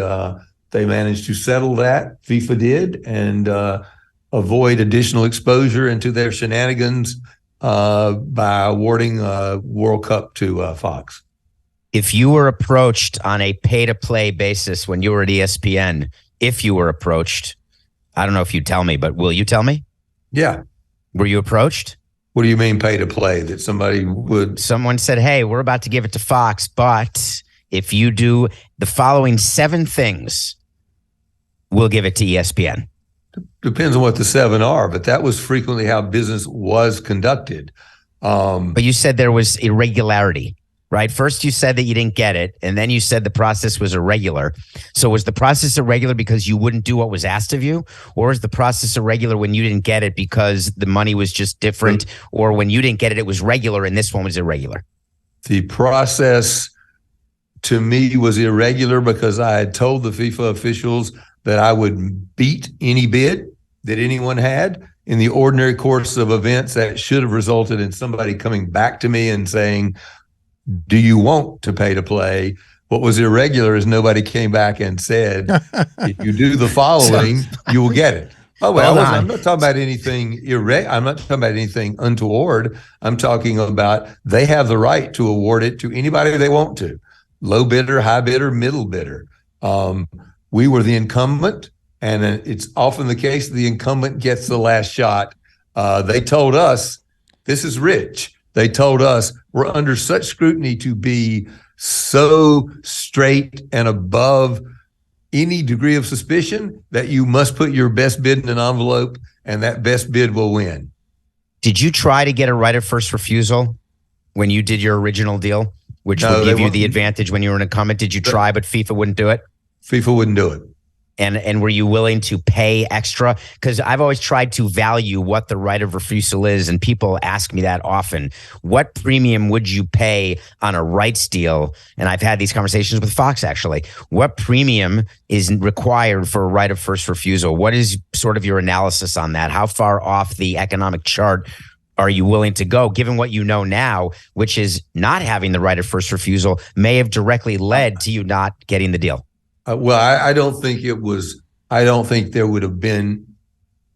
[SPEAKER 9] they managed to settle that. FIFA did, and avoid additional exposure into their shenanigans by awarding World Cup to Fox.
[SPEAKER 10] If you were approached on a pay-to-play basis when you were at ESPN, if you were approached, I don't know if you'd tell me, but will you tell me?
[SPEAKER 9] Yeah.
[SPEAKER 10] Were you approached?
[SPEAKER 9] What do you mean pay-to-play? That somebody would...
[SPEAKER 10] Someone said, hey, we're about to give it to Fox, but if you do the following 7 things, we'll give it to ESPN.
[SPEAKER 9] Depends on what the 7 are, but that was frequently how business was conducted.
[SPEAKER 10] But you said there was irregularity, right? First you said that you didn't get it, and then you said the process was irregular. So was the process irregular because you wouldn't do what was asked of you? Or is the process irregular when you didn't get it because the money was just different? Or when you didn't get it, it was regular and this one was irregular?
[SPEAKER 9] The process to me was irregular because I had told the FIFA officials that I would beat any bid that anyone had. In the ordinary course of events, that should have resulted in somebody coming back to me and saying, do you want to pay to play? What was irregular is nobody came back and said, if you do the following, you will get it. Oh, well, I'm not talking about anything I'm not talking about anything untoward. I'm talking about they have the right to award it to anybody they want to. Low bidder, high bidder, middle bidder. We were the incumbent, and it's often the case the incumbent gets the last shot. They told us, this is rich. They told us we're under such scrutiny to be so straight and above any degree of suspicion that you must put your best bid in an envelope, and that best bid will win.
[SPEAKER 10] Did you try to get a right of first refusal when you did your original deal, which would give you the advantage when you were an incumbent? Did you try, but FIFA wouldn't do it?
[SPEAKER 9] FIFA wouldn't do it.
[SPEAKER 10] And were you willing to pay extra? Because I've always tried to value what the right of refusal is, and people ask me that often. What premium would you pay on a rights deal? And I've had these conversations with Fox, actually. What premium is required for a right of first refusal? What is sort of your analysis on that? How far off the economic chart are you willing to go, given what you know now, which is not having the right of first refusal may have directly led to you not getting the deal?
[SPEAKER 9] Well, I don't think it was. I don't think there would have been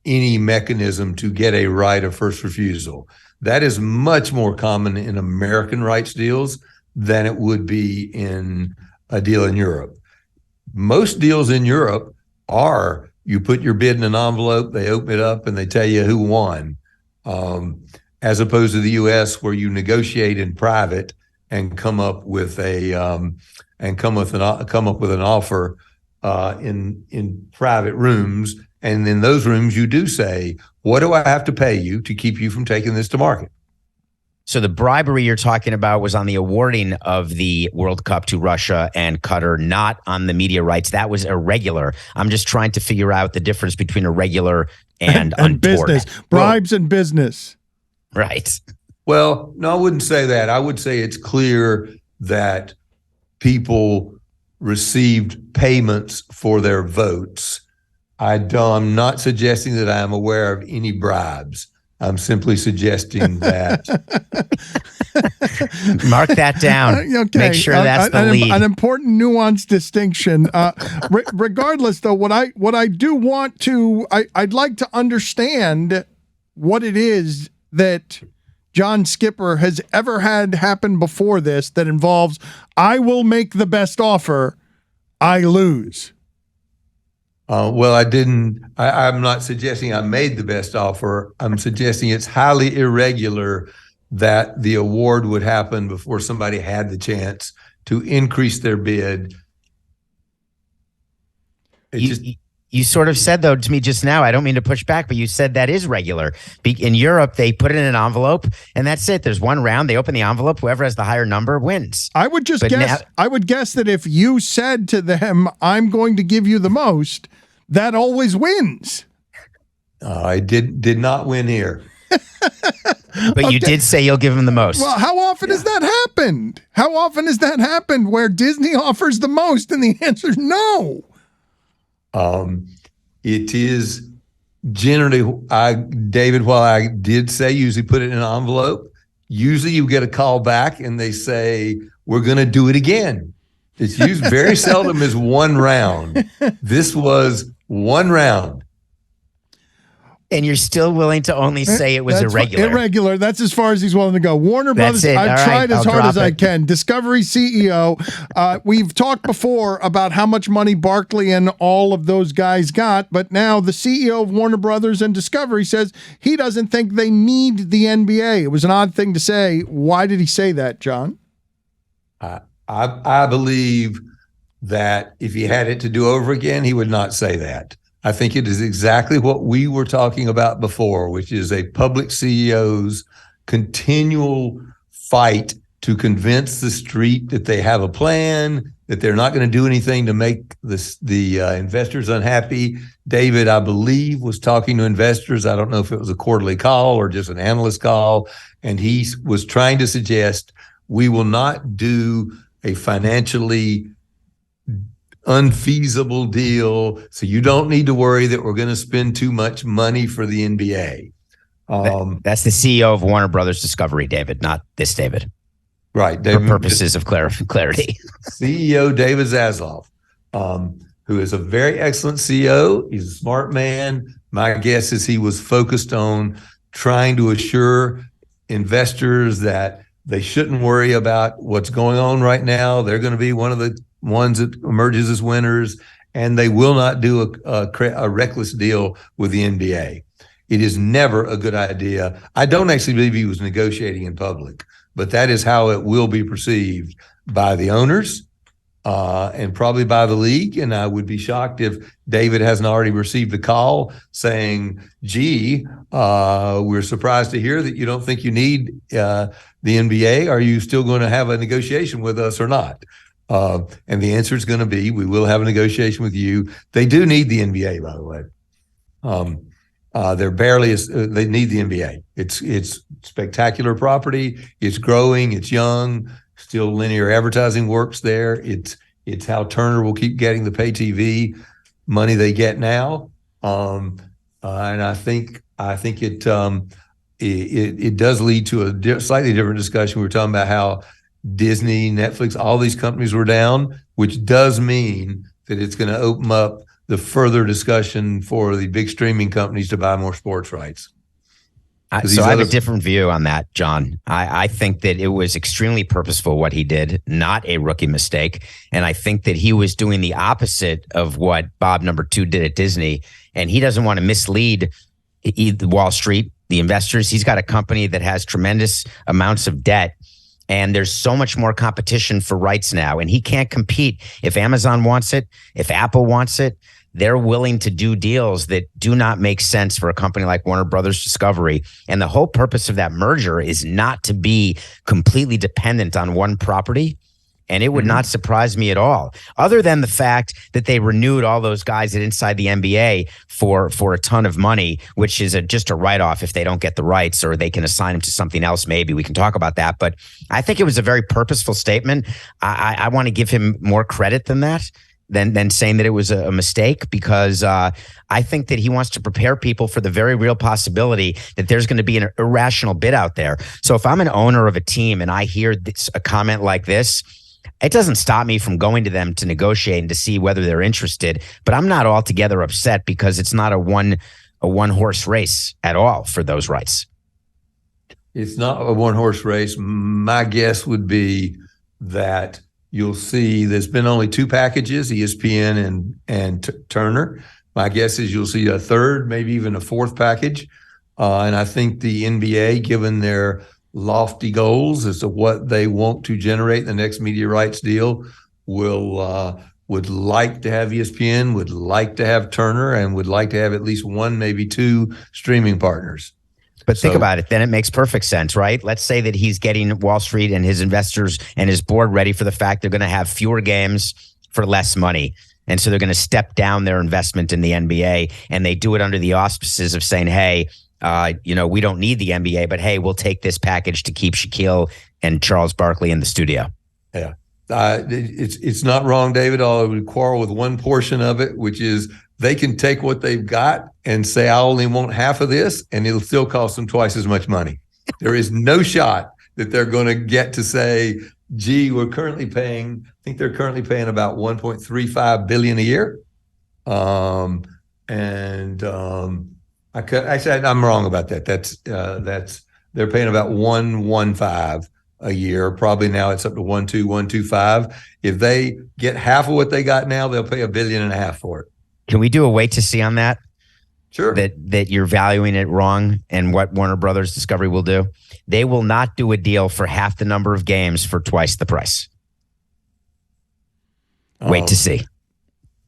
[SPEAKER 9] any mechanism to get a right of first refusal. That is much more common in American rights deals than it would be in a deal in Europe. Most deals in Europe are you put your bid in an envelope, they open it up, and they tell you who won, as opposed to the U.S. where you negotiate in private and come up with an offer in private rooms, and in those rooms you do say, what do I have to pay you to keep you from taking this to market?
[SPEAKER 10] So the bribery you're talking about was on the awarding of the World Cup to Russia and Qatar, not on the media rights. That was irregular. I'm just trying to figure out the difference between irregular and untoward.
[SPEAKER 4] Business. Bribes and business.
[SPEAKER 10] Right.
[SPEAKER 9] Well, no, I wouldn't say that. I would say it's clear that people received payments for their votes. I'm not suggesting that I am aware of any bribes. I'm simply suggesting that.
[SPEAKER 10] Mark that down.
[SPEAKER 4] Okay.
[SPEAKER 10] Make sure that's the lead.
[SPEAKER 4] An important nuanced distinction. Regardless, though, what I do want to, I'd like to understand what it is that John Skipper has ever had happen before this that involves, I will make the best offer, I lose.
[SPEAKER 9] Well, I'm not suggesting I made the best offer. I'm suggesting it's highly irregular that the award would happen before somebody had the chance to increase their bid.
[SPEAKER 10] You sort of said, though, to me just now, I don't mean to push back, but you said that is regular. In Europe, they put it in an envelope, and that's it. There's one round. They open the envelope. Whoever has the higher number wins.
[SPEAKER 4] I would guess that if you said to them, I'm going to give you the most, that always wins.
[SPEAKER 9] I did not win here.
[SPEAKER 10] But you did say you'll give him the most.
[SPEAKER 4] Well, how often has that happened? How often has that happened where Disney offers the most and the answer is no?
[SPEAKER 9] It is generally, David, while I did say usually put it in an envelope, usually you get a call back and they say, we're going to do it again. It's used very seldom as one round. This was one round.
[SPEAKER 10] And you're still willing to only say it was irregular.
[SPEAKER 4] Irregular. That's as far as he's willing to go. Warner Brothers, I've tried as hard as I can. Discovery CEO. We've talked before about how much money Barkley and all of those guys got, but now the CEO of Warner Brothers and Discovery says he doesn't think they need the NBA. It was an odd thing to say. Why did he say that, John?
[SPEAKER 9] I believe that if he had it to do over again, he would not say that. I think it is exactly what we were talking about before, which is a public CEO's continual fight to convince the street that they have a plan, that they're not going to do anything to make the investors unhappy. David, I believe, was talking to investors. I don't know if it was a quarterly call or just an analyst call, and he was trying to suggest we will not do a financially unfeasible deal, so you don't need to worry that we're going to spend too much money for the NBA.
[SPEAKER 10] That's the CEO of Warner Brothers Discovery, David, not this David.
[SPEAKER 9] Right.
[SPEAKER 10] For purposes of clarity.
[SPEAKER 9] CEO David Zaslav, who is a very excellent CEO. He's a smart man. My guess is he was focused on trying to assure investors that they shouldn't worry about what's going on right now. They're going to be one of the ones that emerges as winners, and they will not do a reckless deal with the NBA. It is never a good idea. I don't actually believe he was negotiating in public, but that is how it will be perceived by the owners and probably by the league. And I would be shocked if David hasn't already received a call saying, gee, we're surprised to hear that you don't think you need the NBA. Are you still going to have a negotiation with us or not? And the answer is going to be, we will have a negotiation with you. They do need the NBA, by the way. They're barely, they need the NBA. It's spectacular property. It's growing. It's young. Still linear advertising works there. It's how Turner will keep getting the pay TV money they get now. And I think it does lead to a slightly different discussion. We were talking about how Disney, Netflix, all these companies were down, which does mean that it's going to open up the further discussion for the big streaming companies to buy more sports rights.
[SPEAKER 10] So I have a different view on that, John. I think that it was extremely purposeful what he did, not a rookie mistake. And I think that he was doing the opposite of what Bob number 2 did at Disney. And he doesn't want to mislead Wall Street, the investors. He's got a company that has tremendous amounts of debt. And there's so much more competition for rights now. And he can't compete. If Amazon wants it, if Apple wants it, they're willing to do deals that do not make sense for a company like Warner Brothers Discovery. And the whole purpose of that merger is not to be completely dependent on one property. And it would not surprise me at all, other than the fact that they renewed all those guys at inside the NBA for a ton of money, which is just a write-off if they don't get the rights, or they can assign them to something else. Maybe we can talk about that. But I think it was a very purposeful statement. I want to give him more credit than that. than saying that it was a mistake, because I think that he wants to prepare people for the very real possibility that there's going to be an irrational bid out there. So if I'm an owner of a team and I hear a comment like this, it doesn't stop me from going to them to negotiate and to see whether they're interested. But I'm not altogether upset, because it's not a one horse race at all for those rights.
[SPEAKER 9] It's not a one horse race. My guess would be that you'll see there's been only 2 packages, ESPN and Turner. My guess is you'll see a third, maybe even a 4th package. And I think the NBA, given their lofty goals as to what they want to generate in the next media rights deal, would like to have ESPN, would like to have Turner, and would like to have at least 1, maybe 2 streaming partners.
[SPEAKER 10] But think about it. Then it makes perfect sense, right? Let's say that he's getting Wall Street and his investors and his board ready for the fact they're going to have fewer games for less money. And so they're going to step down their investment in the NBA, and they do it under the auspices of saying, hey, we don't need the NBA, but hey, we'll take this package to keep Shaquille and Charles Barkley in the studio.
[SPEAKER 9] Yeah. It's not wrong, David. I would quarrel with one portion of it, which is they can take what they've got and say, I only want half of this, and it'll still cost them twice as much money. There is no shot that they're going to get to say, gee, I think they're currently paying about $1.35 billion a year. I'm wrong about that. They're paying about 1.15 a year. Probably now it's up to 1.25. If they get half of what they got now, they'll pay $1.5 billion for it.
[SPEAKER 10] Can we do a wait to see on that?
[SPEAKER 9] Sure.
[SPEAKER 10] That you're valuing it wrong, and what Warner Brothers Discovery will do. They will not do a deal for half the number of games for twice the price. Wait to see.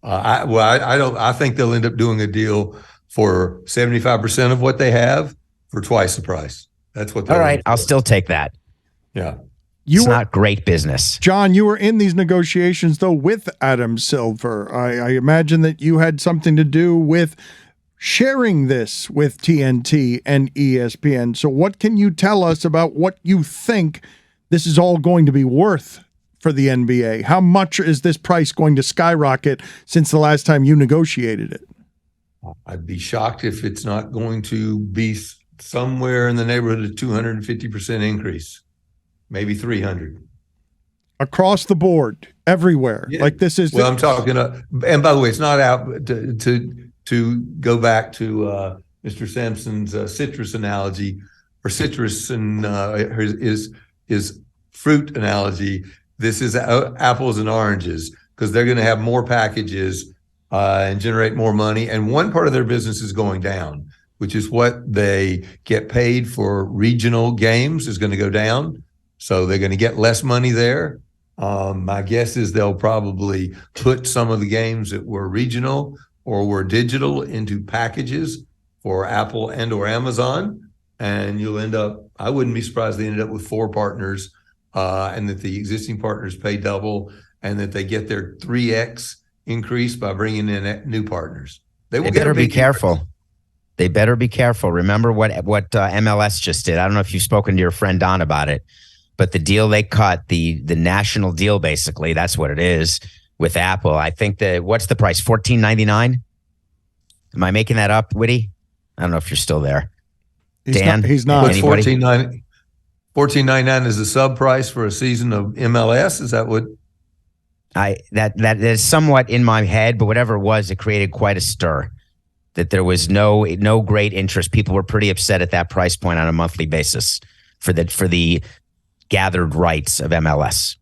[SPEAKER 9] I think they'll end up doing a deal for 75% of what they have for twice the price. That's what.
[SPEAKER 10] All right, I'll still take that.
[SPEAKER 9] Yeah.
[SPEAKER 10] It's not great business.
[SPEAKER 4] John, you were in these negotiations, though, with Adam Silver. I imagine that you had something to do with sharing this with TNT and ESPN. So what can you tell us about what you think this is all going to be worth for the NBA? How much is this price going to skyrocket since the last time you negotiated it?
[SPEAKER 9] I'd be shocked if it's not going to be somewhere in the neighborhood of 250% increase. Maybe 300
[SPEAKER 4] across the board, everywhere. Yeah. Like this is.
[SPEAKER 9] Well, I'm talking. And by the way, it's not out to go back to Mr. Sampson's citrus analogy, or citrus and his fruit analogy. This is apples and oranges, because they're going to have more packages and generate more money. And one part of their business is going down, which is what they get paid for regional games is going to go down. So they're going to get less money there. My guess is they'll probably put some of the games that were regional or were digital into packages for Apple and or Amazon. And you'll end up, I wouldn't be surprised they ended up with 4 partners and that the existing partners pay double and that they get their 3X increase by bringing in new partners. They
[SPEAKER 10] better be careful. They better be careful. Remember what MLS just did. I don't know if you've spoken to your friend Don about it. But the deal they cut, the national deal, basically, that's what it is with Apple. I think what's the price? $14.99? Am I making that up, Whitty? I don't know if you're still there. Dan?
[SPEAKER 4] He's not.
[SPEAKER 9] It's $14.99 is the sub price for a season of MLS. Is that what?
[SPEAKER 10] That is somewhat in my head, but whatever it was, it created quite a stir. That there was no great interest. People were pretty upset at that price point on a monthly basis for the gathered rights of MLS.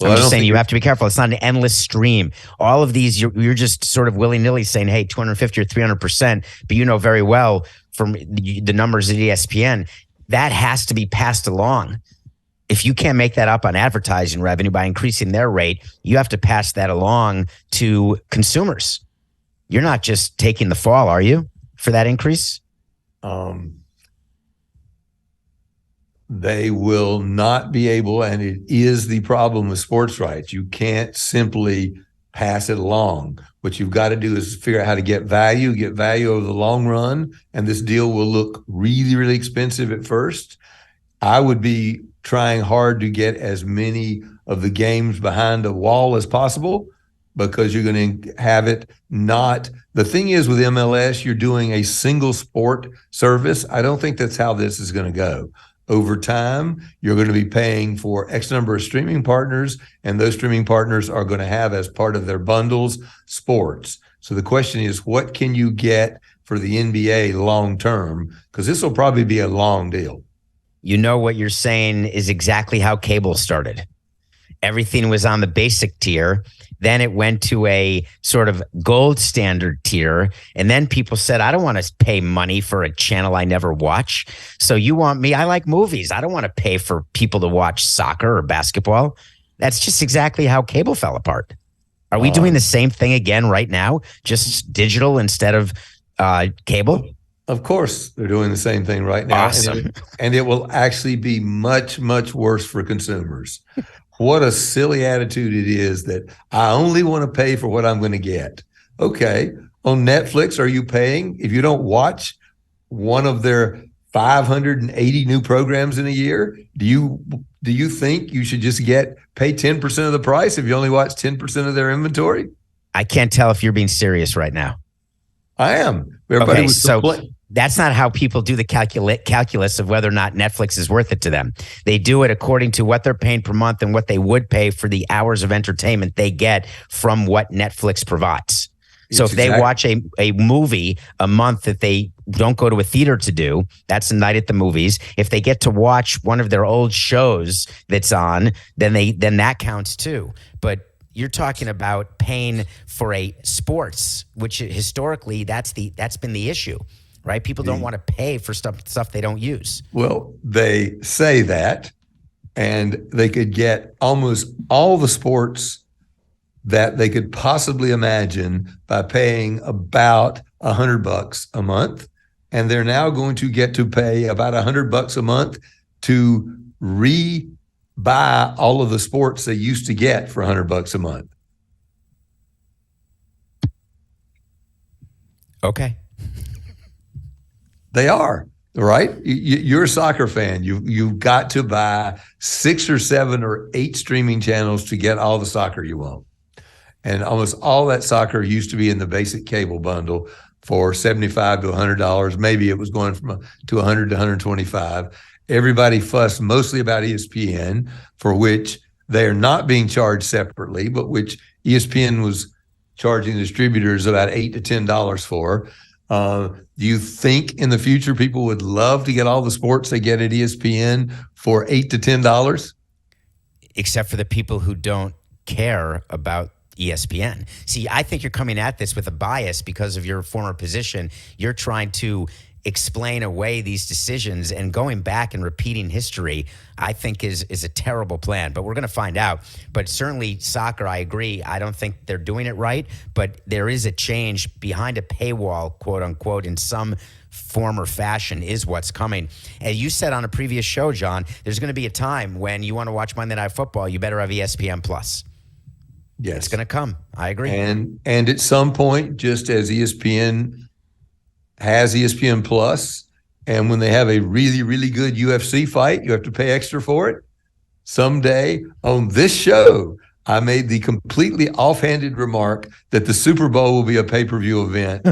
[SPEAKER 10] Well, I'm just saying you have to be careful. It's not an endless stream. All of these, you're just sort of willy-nilly saying, hey, 250 or 300%, but you know very well from the numbers at ESPN, that has to be passed along. If you can't make that up on advertising revenue by increasing their rate, you have to pass that along to consumers. You're not just taking the fall, are you, for that increase?
[SPEAKER 9] They will not be able, and it is the problem with sports rights. You can't simply pass it along. What you've got to do is figure out how to get value over the long run, and this deal will look really, really expensive at first. I would be trying hard to get as many of the games behind a wall as possible, because you're going to have it not. The thing is with MLS, you're doing a single sport service. I don't think that's how this is going to go. Over time, you're going to be paying for X number of streaming partners, and those streaming partners are going to have as part of their bundles sports. So the question is, what can you get for the NBA long term? Because this will probably be a long deal.
[SPEAKER 10] You know what you're saying is exactly how cable started. Everything was on the basic tier. Then it went to a sort of gold standard tier. And then people said, I don't want to pay money for a channel I never watch. So you want me? I like movies. I don't want to pay for people to watch soccer or basketball. That's just exactly how cable fell apart. Are we doing the same thing again right now? Just digital instead of cable?
[SPEAKER 9] Of course, they're doing the same thing right now.
[SPEAKER 10] Awesome.
[SPEAKER 9] And it will actually be much, much worse for consumers. What a silly attitude it is that I only want to pay for what I'm going to get. Okay, on Netflix, are you paying if you don't watch one of their 580 new programs in a year? Do you think you should just pay 10% of the price if you only watch 10% of their inventory?
[SPEAKER 10] I can't tell if you're being serious right now.
[SPEAKER 9] I am. Everybody was
[SPEAKER 10] that's not how people do the calculus of whether or not Netflix is worth it to them. They do it according to what they're paying per month and what they would pay for the hours of entertainment they get from what Netflix provides. So if they watch a movie a month that they don't go to a theater to do, that's a night at the movies. If they get to watch one of their old shows that's on, then that counts too. But you're talking about paying for a sports, which historically that's been the issue. Right? People don't want to pay for stuff they don't use.
[SPEAKER 9] Well, they say that, and they could get almost all the sports that they could possibly imagine by paying about $100 a month. And they're now going to get to pay about $100 a month to buy all of the sports they used to get for $100 a month.
[SPEAKER 10] Okay.
[SPEAKER 9] They are, right? You're a soccer fan. You've got to buy 6 or 7 or 8 streaming channels to get all the soccer you want. And almost all that soccer used to be in the basic cable bundle for $75 to $100. Maybe it was going to $100 to $125. Everybody fussed mostly about ESPN, for which they are not being charged separately, but which ESPN was charging distributors about $8 to $10 for. Do you think in the future people would love to get all the sports they get at ESPN for $8 to $10?
[SPEAKER 10] Except for the people who don't care about ESPN. See, I think you're coming at this with a bias because of your former position. You're trying to explain away these decisions, and going back and repeating history, I think is a terrible plan. But we're going to find out. But certainly soccer, I agree. I don't think they're doing it right, but there is a change behind a paywall, quote unquote, in some form or fashion is what's coming. And you said on a previous show, John, there's going to be a time when you want to watch Monday Night Football, you better have ESPN Plus.
[SPEAKER 9] Yes.
[SPEAKER 10] It's going to come. I agree.
[SPEAKER 9] And at some point, just as ESPN has ESPN Plus, and when they have a really, really good UFC fight, you have to pay extra for it. Someday on this show, I made the completely offhanded remark that the Super Bowl will be a pay-per-view event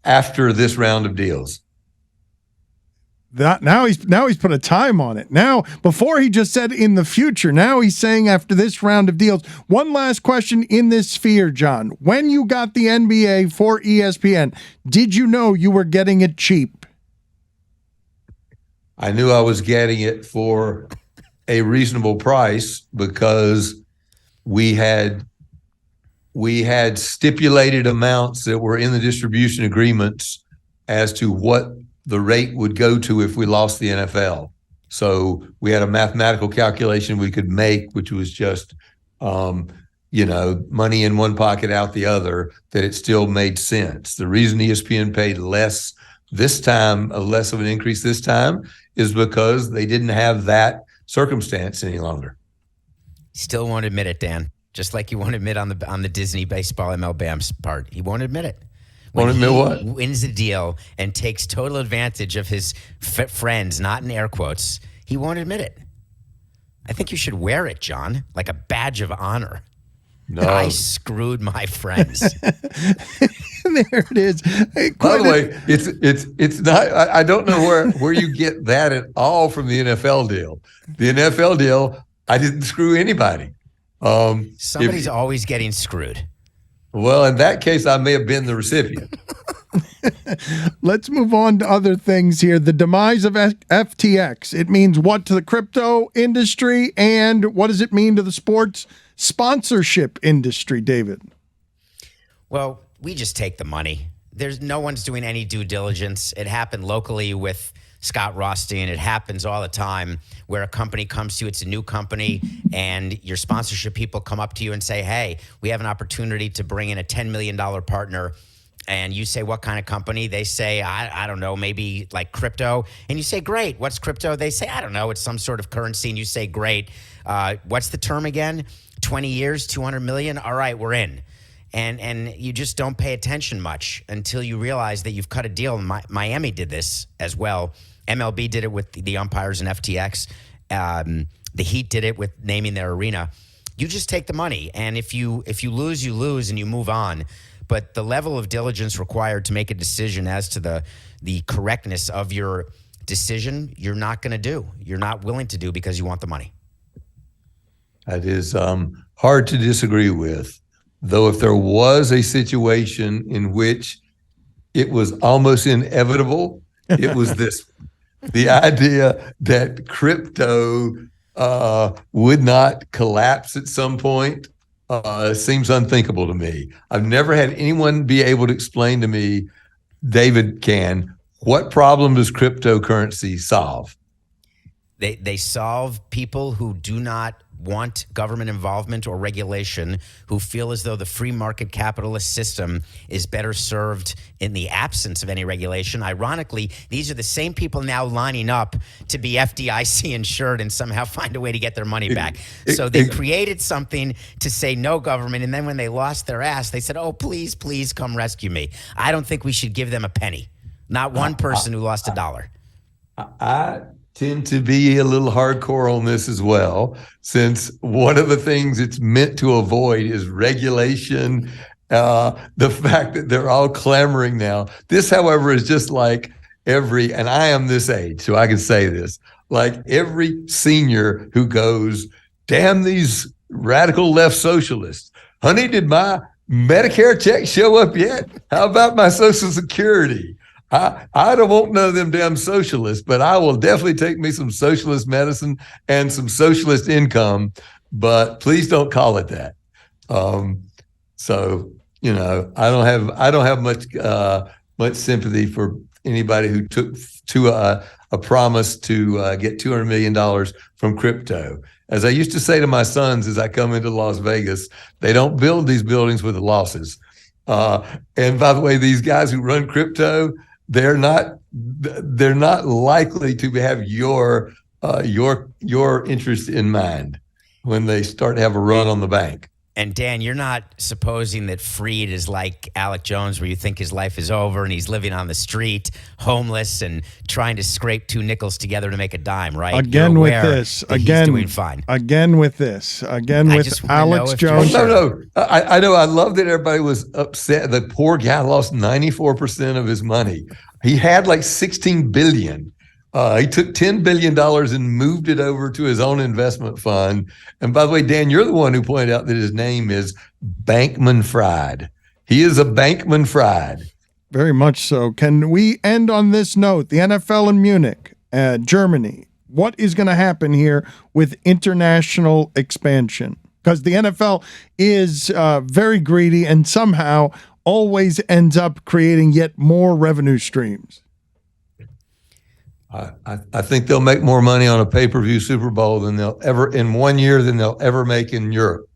[SPEAKER 9] after this round of deals.
[SPEAKER 4] Now he's put a time on it. Now, before he just said in the future, now he's saying after this round of deals. One last question in this sphere, John. When you got the NBA for ESPN, did you know you were getting it cheap?
[SPEAKER 9] I knew I was getting it for a reasonable price because we had stipulated amounts that were in the distribution agreements as to what the rate would go to if we lost the NFL. So we had a mathematical calculation we could make, which was just, money in one pocket, out the other, that it still made sense. The reason ESPN paid less this time, less of an increase this time, is because they didn't have that circumstance any longer.
[SPEAKER 10] Still won't admit it, Dan. Just like you won't admit on the Disney baseball MLB's part. He won't admit it. When he wins the deal and takes total advantage of his friends, not in air quotes, he won't admit it. I think you should wear it, John, like a badge of honor.
[SPEAKER 9] No.
[SPEAKER 10] I screwed my friends.
[SPEAKER 4] There it is. Hey,
[SPEAKER 9] By the way, it's not. I don't know where you get that at all from the NFL deal. The NFL deal, I didn't screw anybody.
[SPEAKER 10] Somebody's always getting screwed.
[SPEAKER 9] Well, in that case, I may have been the recipient.
[SPEAKER 4] Let's move on to other things here. The demise of FTX. It means what to the crypto industry, and what does it mean to the sports sponsorship industry, David?
[SPEAKER 10] Well, we just take the money. There's no one's doing any due diligence. It happened locally with Scott Rothstein. It happens all the time where a company comes to you, it's a new company, and your sponsorship people come up to you and say, hey, we have an opportunity to bring in a $10 million partner. And you say, what kind of company? They say, I don't know, maybe like crypto. And you say, great. What's crypto? They say, I don't know. It's some sort of currency. And you say, great. What's the term again? 20 years, 200 million? All right, we're in. And you just don't pay attention much until you realize that you've cut a deal. Miami did this as well. MLB did it with the umpires and FTX. The Heat did it with naming their arena. You just take the money. And if you lose, you lose and you move on. But the level of diligence required to make a decision as to the correctness of your decision, you're not going to do. You're not willing to do because you want the money.
[SPEAKER 9] That is hard to disagree with. Though if there was a situation in which it was almost inevitable, it was this. The idea that crypto would not collapse at some point seems unthinkable to me. I've never had anyone be able to explain to me, David can, what problem does cryptocurrency solve?
[SPEAKER 10] They solve people who do not want government involvement or regulation, who feel as though the free market capitalist system is better served in the absence of any regulation. Ironically, these are the same people now lining up to be FDIC insured and somehow find a way to get their money back. So they created something to say no government, and then when they lost their ass, they said, oh, please, please come rescue me. I don't think we should give them a penny. Not one person who lost $1.
[SPEAKER 9] I tend to be a little hardcore on this as well, since one of the things it's meant to avoid is regulation. The fact that they're all clamoring now. This, however, is just like and I am this age, so I can say this, like every senior who goes, damn these radical left socialists. Honey, did my Medicare check show up yet? How about my Social Security? I don't want none of them damn socialists, but I will definitely take me some socialist medicine and some socialist income, but please don't call it that. So, I don't have much sympathy for anybody who took to a promise to get $200 million from crypto. As I used to say to my sons as I come into Las Vegas, they don't build these buildings with losses. And by the way, these guys who run crypto, they're not likely to have your interest in mind when they start to have a run on the bank.
[SPEAKER 10] And Dan, you're not supposing that Freed is like Alec Jones, where you think his life is over and he's living on the street, homeless, and trying to scrape 2 nickels together to make a dime, right?
[SPEAKER 4] Again with this.
[SPEAKER 10] He's doing fine.
[SPEAKER 4] Again with this. Again with Alex Jones.
[SPEAKER 9] No. I know. I love that everybody was upset. The poor guy lost 94% of his money. He had like $16 billion. He took $10 billion and moved it over to his own investment fund. And by the way, Dan, you're the one who pointed out that his name is Bankman-Fried. He is a Bankman-Fried.
[SPEAKER 4] Very much so. Can we end on this note? The NFL in Munich, Germany. What is going to happen here with international expansion? Because the NFL is very greedy and somehow always ends up creating yet more revenue streams.
[SPEAKER 9] I think they'll make more money on a pay-per-view Super Bowl than they'll ever in 1 year than they'll ever make in Europe.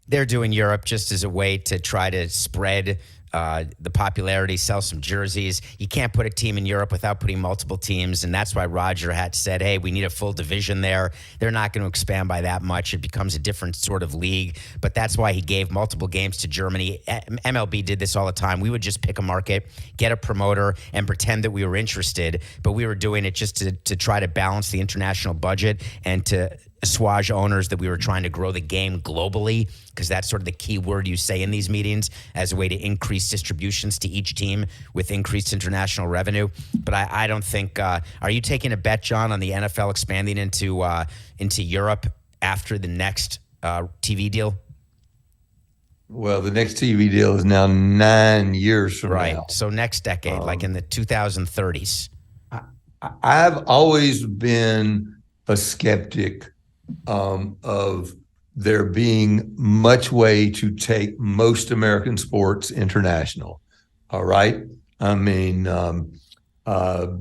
[SPEAKER 10] They're doing Europe just as a way to try to spread the popularity, sell some jerseys. You can't put a team in Europe without putting multiple teams, and that's why Roger had said, hey, we need a full division there. They're not going to expand by that much. It becomes a different sort of league, but that's why he gave multiple games to Germany. MLB did this all the time. We would just pick a market, get a promoter, and pretend that we were interested, but we were doing it just to try to balance the international budget and to Swage owners that we were trying to grow the game globally, because that's sort of the key word you say in these meetings as a way to increase distributions to each team with increased international revenue. But I don't think. Are you taking a bet, John, on the NFL expanding into Europe after the next TV deal?
[SPEAKER 9] Well, the next TV deal is now 9 years from
[SPEAKER 10] right.
[SPEAKER 9] now.
[SPEAKER 10] So next decade, like in the 2030s.
[SPEAKER 9] I've always been a skeptic of there being much way to take most American sports international. All right. I mean,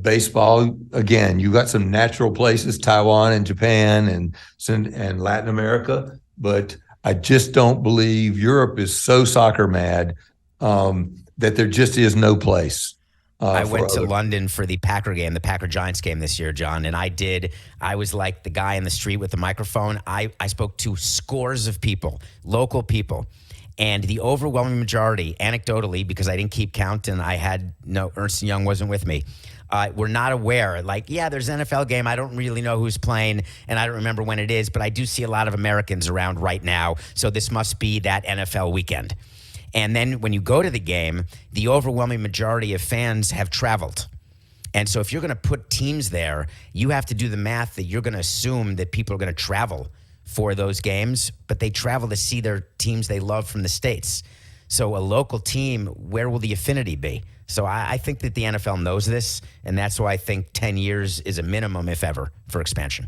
[SPEAKER 9] baseball, again, you got some natural places, Taiwan and Japan and Latin America, but I just don't believe Europe is so soccer mad that there just is no place.
[SPEAKER 10] I went to London for the Packer game, the Packer Giants game this year, John, and I was like the guy in the street with the microphone. I spoke to scores of people, local people, and the overwhelming majority, anecdotally, because I didn't keep count and Ernst & Young wasn't with me, we're not aware. Like, yeah, there's an NFL game. I don't really know who's playing, and I don't remember when it is, but I do see a lot of Americans around right now, so this must be that NFL weekend. And then when you go to the game, the overwhelming majority of fans have traveled. And so if you're going to put teams there, you have to do the math that you're going to assume that people are going to travel for those games, but they travel to see their teams they love from the States. So a local team, where will the affinity be? So I think that the NFL knows this, and that's why I think 10 years is a minimum, if ever, for expansion.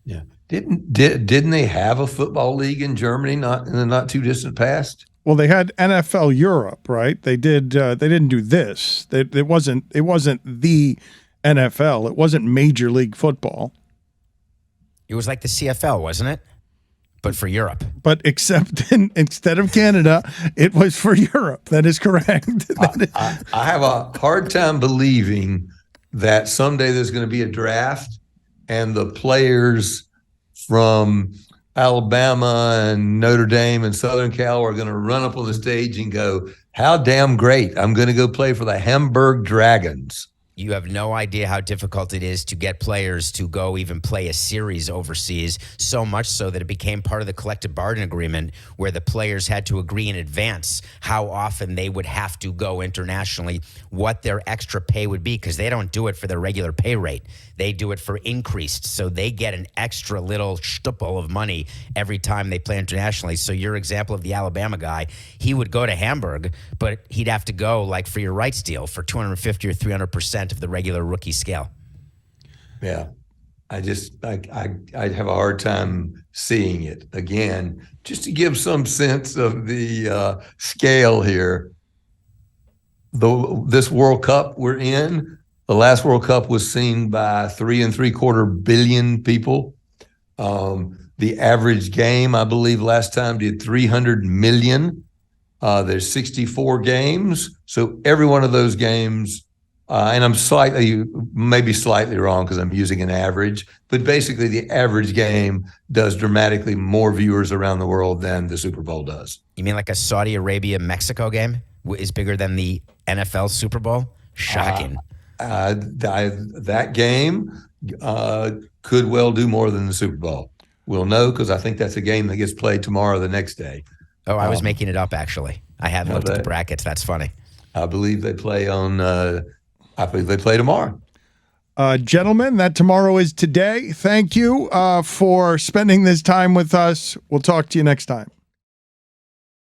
[SPEAKER 9] Yeah. Didn't they have a football league in Germany in the not too distant past?
[SPEAKER 4] Well, they had NFL Europe, right? They did. They didn't do this. It wasn't the NFL. It wasn't Major League Football.
[SPEAKER 10] It was like the CFL, wasn't it? But for Europe.
[SPEAKER 4] But instead of Canada, it was for Europe. That is correct.
[SPEAKER 9] I have a hard time believing that someday there's going to be a draft and the players from Alabama and Notre Dame and Southern Cal are going to run up on the stage and go, how damn great. I'm going to go play for the Hamburg Dragons.
[SPEAKER 10] You have no idea how difficult it is to get players to go even play a series overseas, so much so that it became part of the collective bargaining agreement where the players had to agree in advance how often they would have to go internationally, what their extra pay would be, because they don't do it for their regular pay rate. They do it for increased, so they get an extra little stupple of money every time they play internationally. So your example of the Alabama guy, he would go to Hamburg, but he'd have to go like for your rights deal for 250 or 300% of the regular rookie scale.
[SPEAKER 9] Yeah, I have a hard time seeing it. Again, just to give some sense of the scale here, this World Cup we're in, the last World Cup was seen by 3.75 billion people. The average game, I believe, last time did 300 million. There's 64 games, so every one of those games. And I'm maybe slightly wrong because I'm using an average, but basically the average game does dramatically more viewers around the world than the Super Bowl does.
[SPEAKER 10] You mean like a Saudi Arabia-Mexico game is bigger than the NFL Super Bowl? Shocking.
[SPEAKER 9] That game could well do more than the Super Bowl. We'll know because I think that's a game that gets played tomorrow or the next day.
[SPEAKER 10] Oh, I was making it up, actually. I haven't looked at the brackets. That's funny.
[SPEAKER 9] I believe they play I believe they play tomorrow.
[SPEAKER 4] Gentlemen, that tomorrow is today. Thank you for spending this time with us. We'll talk to you next time.